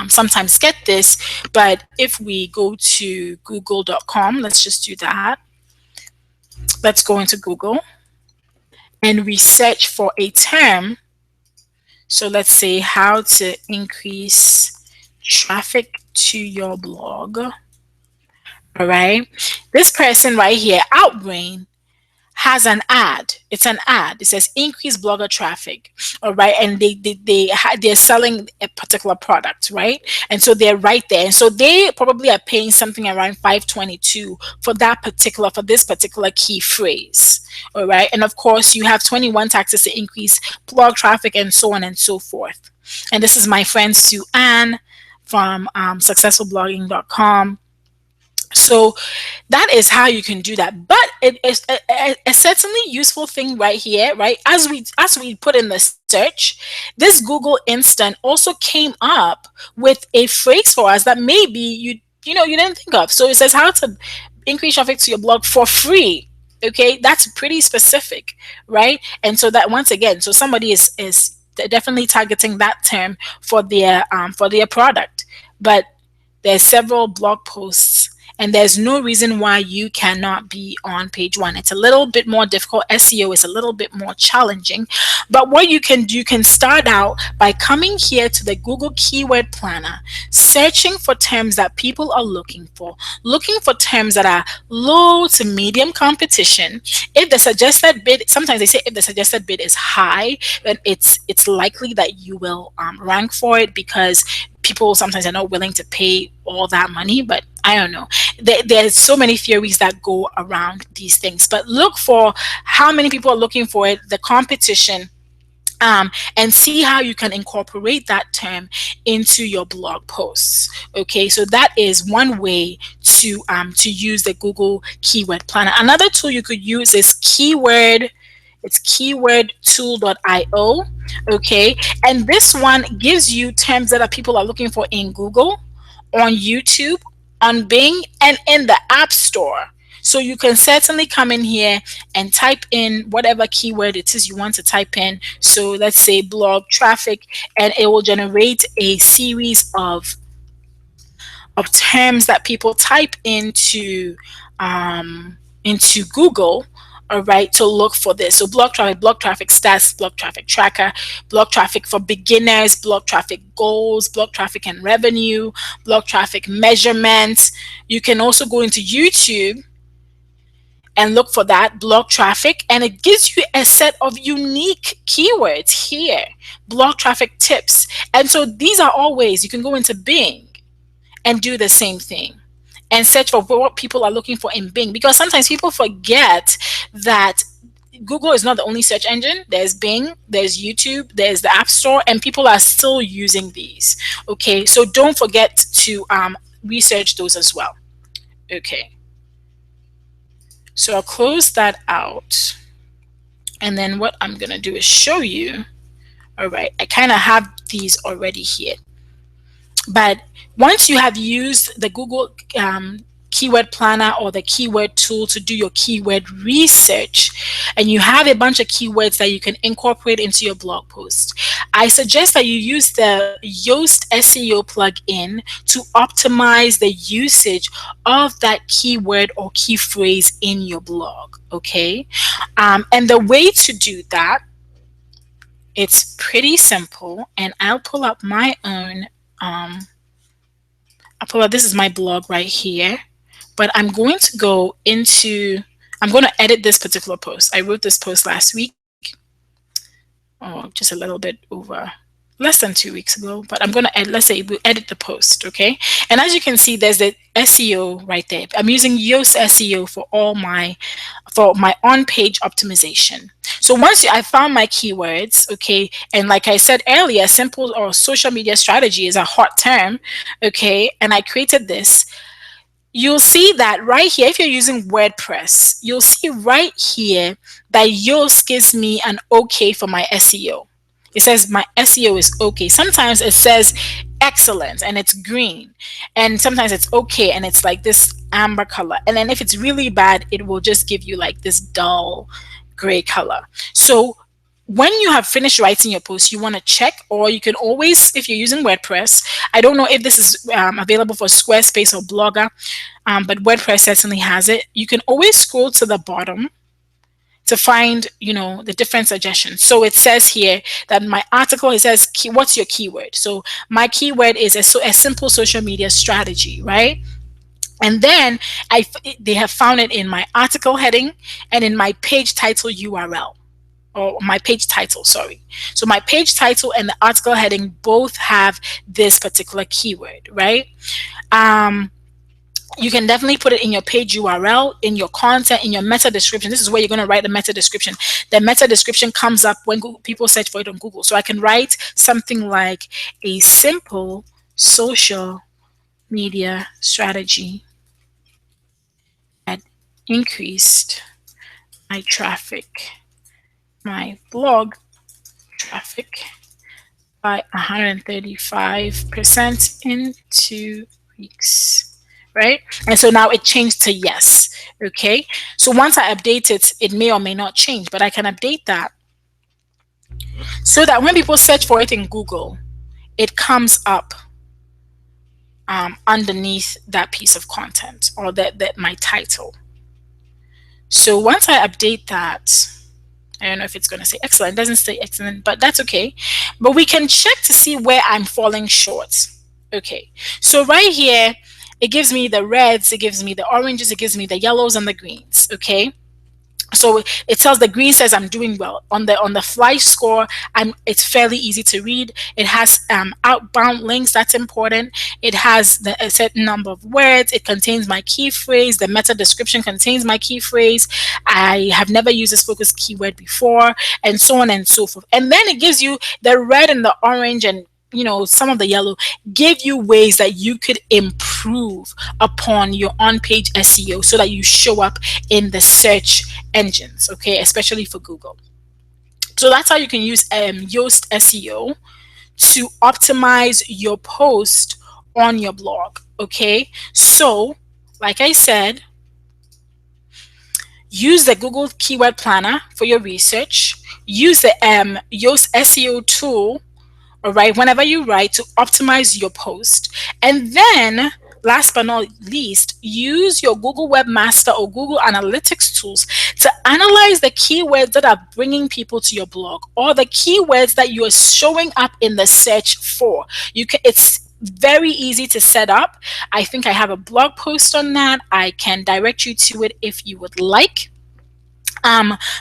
sometimes get this, but if we go to google.com, let's just do that. Let's go into Google and we search for a term. So let's say how to increase traffic to your blog. All right, this person right here, Outbrain, has an ad. It's an ad. It says increase blogger traffic. All right, and they're selling a particular product, right? And so they're right there, and so they probably are paying something around $5.22 for this particular key phrase. All right, and of course you have 21 taxes to increase blog traffic and so on and so forth. And this is my friend Sue Ann from successfulblogging.com. So that is how you can do that. But it is a certainly useful thing right here, right? As we put in the search, this Google Instant also came up with a phrase for us that maybe you didn't think of. So it says how to increase traffic to your blog for free. Okay, that's pretty specific, right? And so that once again, so somebody is definitely targeting that term for their product. But there's several blog posts, and there's no reason why you cannot be on page 1. It's a little bit more difficult. SEO is a little bit more challenging. But what you can do, you can start out by coming here to the Google Keyword Planner, searching for terms that people are looking for terms that are low to medium competition. If the suggested bid, sometimes they say if the suggested bid is high, then it's likely that you will rank for it, because people sometimes are not willing to pay all that money. But I don't know. There's so many theories that go around these things. But look for how many people are looking for it, the competition, and see how you can incorporate that term into your blog posts. Okay, so that is one way to use the Google Keyword Planner. Another tool you could use is keywordtool.io. Okay, and this one gives you terms that people are looking for in Google, on YouTube, on Bing, and in the App Store. So you can certainly come in here and type in whatever keyword it is you want to type in. So let's say blog traffic, and it will generate a series of terms that people type into Google, all right, to look for this. So blog traffic stats, blog traffic tracker, blog traffic for beginners, blog traffic goals, blog traffic and revenue, blog traffic measurements. You can also go into YouTube and look for that blog traffic, and it gives you a set of unique keywords here, blog traffic tips. And so these are all ways you can go into Bing and do the same thing and search for what people are looking for in Bing, because sometimes people forget that Google is not the only search engine. There's Bing, there's YouTube, there's the App Store, and people are still using these. Okay, so don't forget to research those as well. Okay, so I'll close that out, and then what I'm gonna do is show you. All right, I kind of have these already here, but once you have used the Google Keyword Planner or the keyword tool to do your keyword research, and you have a bunch of keywords that you can incorporate into your blog post, I suggest that you use the Yoast SEO plugin to optimize the usage of that keyword or key phrase in your blog. Okay. And the way to do that, it's pretty simple. And I'll pull up my own, this is my blog right here, but I'm going to go into, I'm going to edit this particular post. I wrote this post last week, just a little bit over, less than 2 weeks ago, but I'm going to let's say we'll edit the post, okay? And as you can see, there's the SEO right there. I'm using Yoast SEO for my on-page optimization. So once I found my keywords, okay, and like I said earlier, simple or social media strategy is a hot term, okay, and I created this. You'll see that right here, if you're using WordPress, you'll see right here that Yoast gives me an okay for my SEO. It says my SEO is okay. Sometimes it says excellent and it's green, and sometimes it's okay and it's like this amber color. And then if it's really bad, it will just give you like this dull gray color. So when you have finished writing your post, you want to check, or you can always, if you're using WordPress, I don't know if this is available for Squarespace or Blogger, but WordPress certainly has it. You can always scroll to the bottom to find, the different suggestions. So it says here that my article, it says, what's your keyword? So my keyword is a simple social media strategy, right? And then they have found it in my article heading and in my page title URL. Or my page title, sorry. So my page title and the article heading both have this particular keyword, right? You can definitely put it in your page URL, in your content, in your meta description. This is where you're going to write the meta description. The meta description comes up when people search for it on Google. So I can write something like a simple social media strategy that increased my blog traffic by 135% in 2 weeks. Right? And so now it changed to yes. Okay. So once I update it, it may or may not change, but I can update that so that when people search for it in Google, it comes up underneath that piece of content or that my title. So once I update that, I don't know if it's going to say excellent. It doesn't say excellent, but that's okay. But we can check to see where I'm falling short. Okay. So right here, it gives me the reds, it gives me the oranges, it gives me the yellows and the greens, okay? So it tells the green says I'm doing well. On the fly score, it's fairly easy to read. It has outbound links, that's important. It has a certain number of words. It contains my key phrase. The meta description contains my key phrase. I have never used this focus keyword before, and so on and so forth. And then it gives you the red and the orange and some of the yellow, give you ways that you could improve upon your on-page SEO so that you show up in the search engines, okay, especially for Google. So that's how you can use Yoast SEO to optimize your post on your blog, okay? So, like I said, use the Google Keyword Planner for your research. Use the Yoast SEO tool, all right, whenever you write, to optimize your post. And then last but not least, use your Google Webmaster or Google Analytics tools to analyze the keywords that are bringing people to your blog, or the keywords that you are showing up in the search for. It's very easy to set up. I think I have a blog post on that. I can direct you to it if you would like.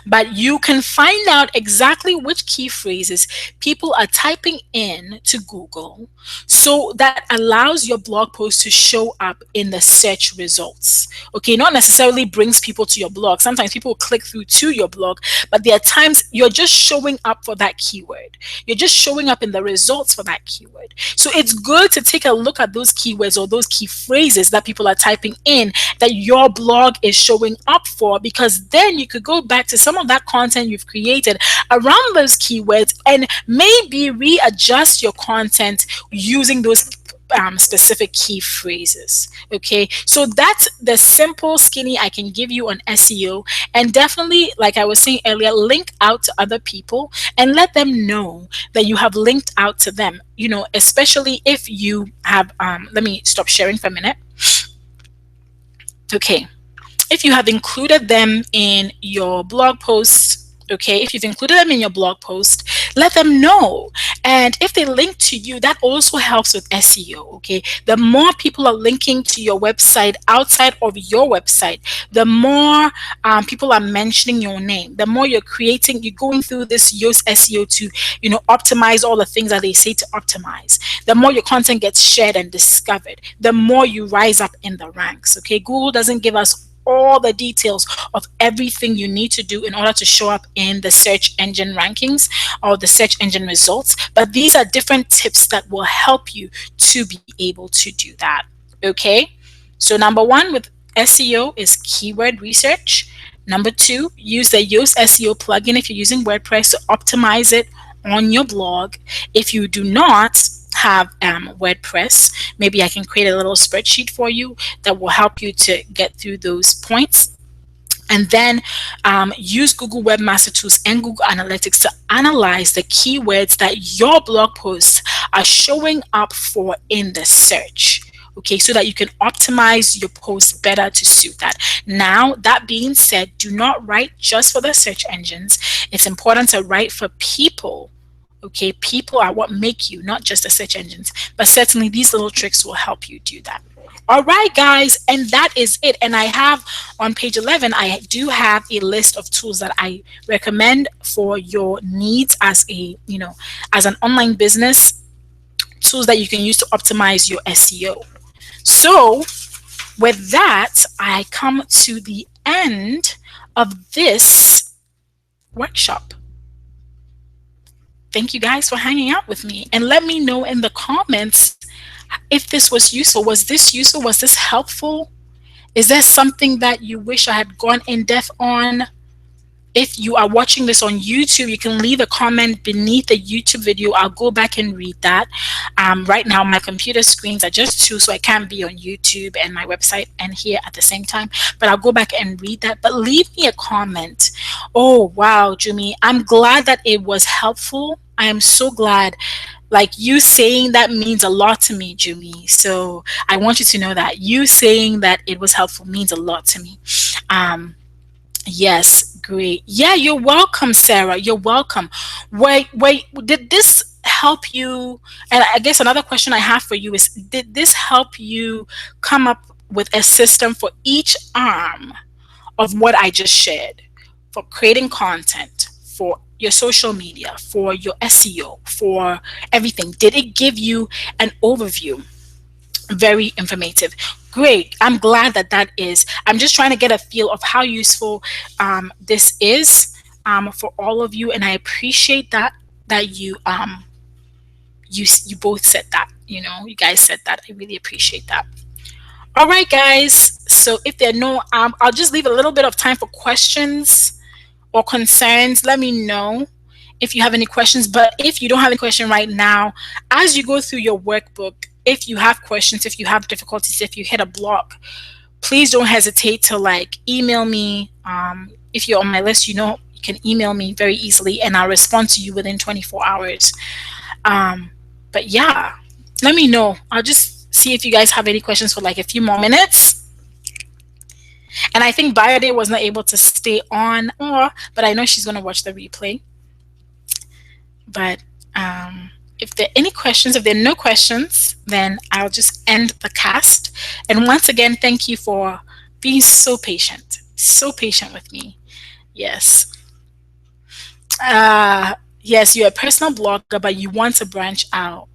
But you can find out exactly which key phrases people are typing in to Google, so that allows your blog post to show up in the search results. Okay, not necessarily brings people to your blog. Sometimes people click through to your blog, but there are times you're just showing up for that keyword. You're just showing up in the results for that keyword. So it's good to take a look at those keywords or those key phrases that people are typing in that your blog is showing up for, because then you could go back to some of that content you've created around those keywords and maybe readjust your content using those specific key phrases. Okay, so that's the simple skinny I can give you on SEO. And definitely, like I was saying earlier, link out to other people and let them know that you have linked out to them, especially if you have let me stop sharing for a minute. Okay, if you have included them in your blog post, okay, if you've included them in your blog post, let them know. And if they link to you, that also helps with SEO. Okay, the more people are linking to your website outside of your website, the more people are mentioning your name, the more you're going through this Yoast SEO to optimize all the things that they say to optimize. The more your content gets shared and discovered, the more you rise up in the ranks. Okay, Google doesn't give us all the details of everything you need to do in order to show up in the search engine rankings or the search engine results. But these are different tips that will help you to be able to do that. Okay, so number one with SEO is keyword research. Number two, use the Yoast SEO plugin if you're using WordPress to optimize it on your blog. If you do not have WordPress, maybe I can create a little spreadsheet for you that will help you to get through those points. And then use Google Webmaster Tools and Google Analytics to analyze the keywords that your blog posts are showing up for in the search. Okay, so that you can optimize your post better to suit that. Now, that being said, do not write just for the search engines. It's important to write for people. Okay, people are what make you, not just the search engines. But certainly these little tricks will help you do that. All right, guys, and that is it. And I have on page 11, I do have a list of tools that I recommend for your needs as as an online business, tools that you can use to optimize your SEO. So with that, I come to the end of this workshop. Thank you guys for hanging out with me, and let me know in the comments if this was useful. Was this useful? Was this helpful? Is there something that you wish I had gone in depth on? If you are watching this on YouTube, you can leave a comment beneath the YouTube video. I'll go back and read that. Right now, my computer screens are just two, so I can't be on YouTube and my website and here at the same time. But I'll go back and read that. But leave me a comment. Oh, wow, Jumi, I'm glad that it was helpful. I am so glad. Like, you saying that means a lot to me, Jumi. So I want you to know that you saying that it was helpful means a lot to me. Yes, great. Yeah, you're welcome, Sarah. You're welcome. Wait, did this help you? And I guess another question I have for you is, did this help you come up with a system for each arm of what I just shared? For creating content, for your social media, for your SEO, for everything? Did it give you an overview? Very informative. Great. I'm glad that is. I'm just trying to get a feel of how useful this is for all of you, and I appreciate that you you both said that. You guys said that. I really appreciate that. All right, guys. So if there are no, I'll just leave a little bit of time for questions or concerns. Let me know if you have any questions. But if you don't have any question right now, as you go through your workbook, if you have questions, if you have difficulties, if you hit a block, please don't hesitate to email me. If you're on my list, you can email me very easily and I'll respond to you within 24 hours. But yeah, let me know. I'll just see if you guys have any questions for a few more minutes. And I think Bayode was not able to stay on, but I know she's going to watch the replay. But if there are any questions, if there are no questions, then I'll just end the cast. And once again, thank you for being so patient with me. Yes. Yes, you're a personal blogger, but you want to branch out.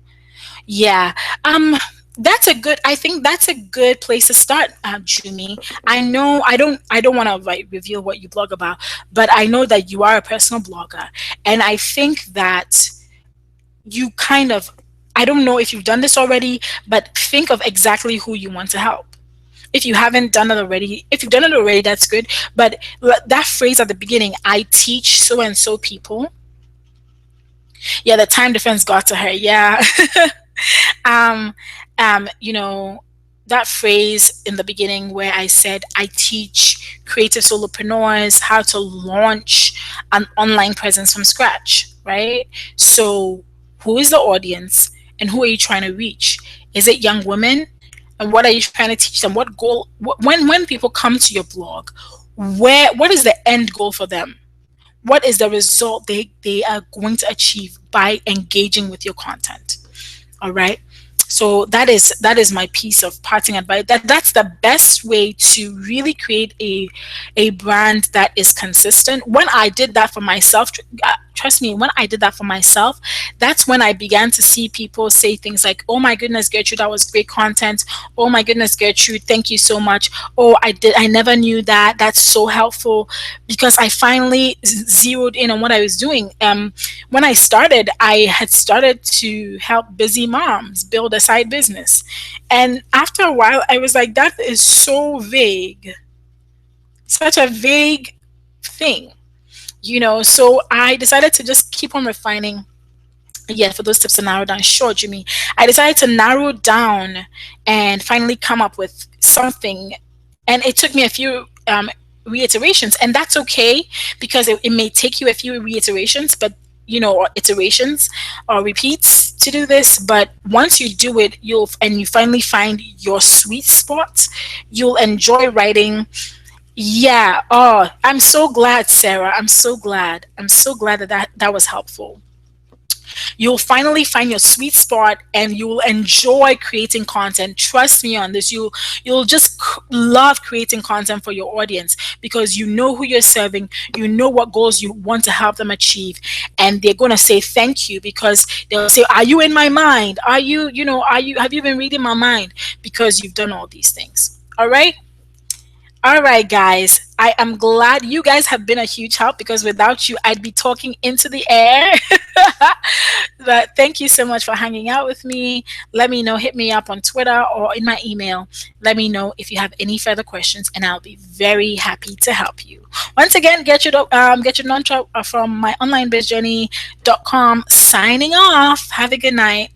Yeah. I think that's a good place to start, Jumi. I know I don't want to reveal what you blog about, but I know that you are a personal blogger, and I think that you I don't know if you've done this already, but think of exactly who you want to help. If you haven't done it already, if you've done it already, that's good. But that phrase at the beginning, I teach so and so people. Yeah, the time difference got to her. Yeah. You know, that phrase in the beginning where I said I teach creative solopreneurs how to launch an online presence from scratch, right? So, who is the audience and who are you trying to reach? Is it young women? And what are you trying to teach them? What goal? When people come to your blog, what is the end goal for them? What is the result they are going to achieve by engaging with your content? All right. So that is my piece of parting advice. That's the best way to really create a brand that is consistent. When I did that for myself, trust me, when I did that for myself, that's when I began to see people say things like, "Oh my goodness, Gertrude, that was great content. Oh my goodness, Gertrude, thank you so much. Oh, I never knew that. That's so helpful," because I finally zeroed in on what I was doing. When I started, I had started to help busy moms build a side business. And after a while, I was like, that is so vague, such a vague thing, So I decided to just keep on refining. Yeah, for those tips to narrow down. Sure, Jimmy. I decided to narrow down and finally come up with something. And it took me a few reiterations, and that's okay because it may take you a few reiterations, but or iterations or repeats to do this. But once you do it, you finally find your sweet spot, you'll enjoy writing. Yeah. Oh, I'm so glad, Sarah. I'm so glad that was helpful. You'll finally find your sweet spot and you'll enjoy creating content. Trust me on this. You'll just love creating content for your audience because you know who you're serving, you know what goals you want to help them achieve, and they're going to say thank you because they'll say, "Are you in my mind? Are you, have you been reading my mind?" Because you've done all these things. All right? All right, guys. I am glad you guys have been a huge help because without you, I'd be talking into the air. But thank you so much for hanging out with me. Let me know, hit me up on Twitter or in my email. Let me know if you have any further questions, and I'll be very happy to help you. Once again, get your nontra from my onlinebizjourney.com. Signing off. Have a good night.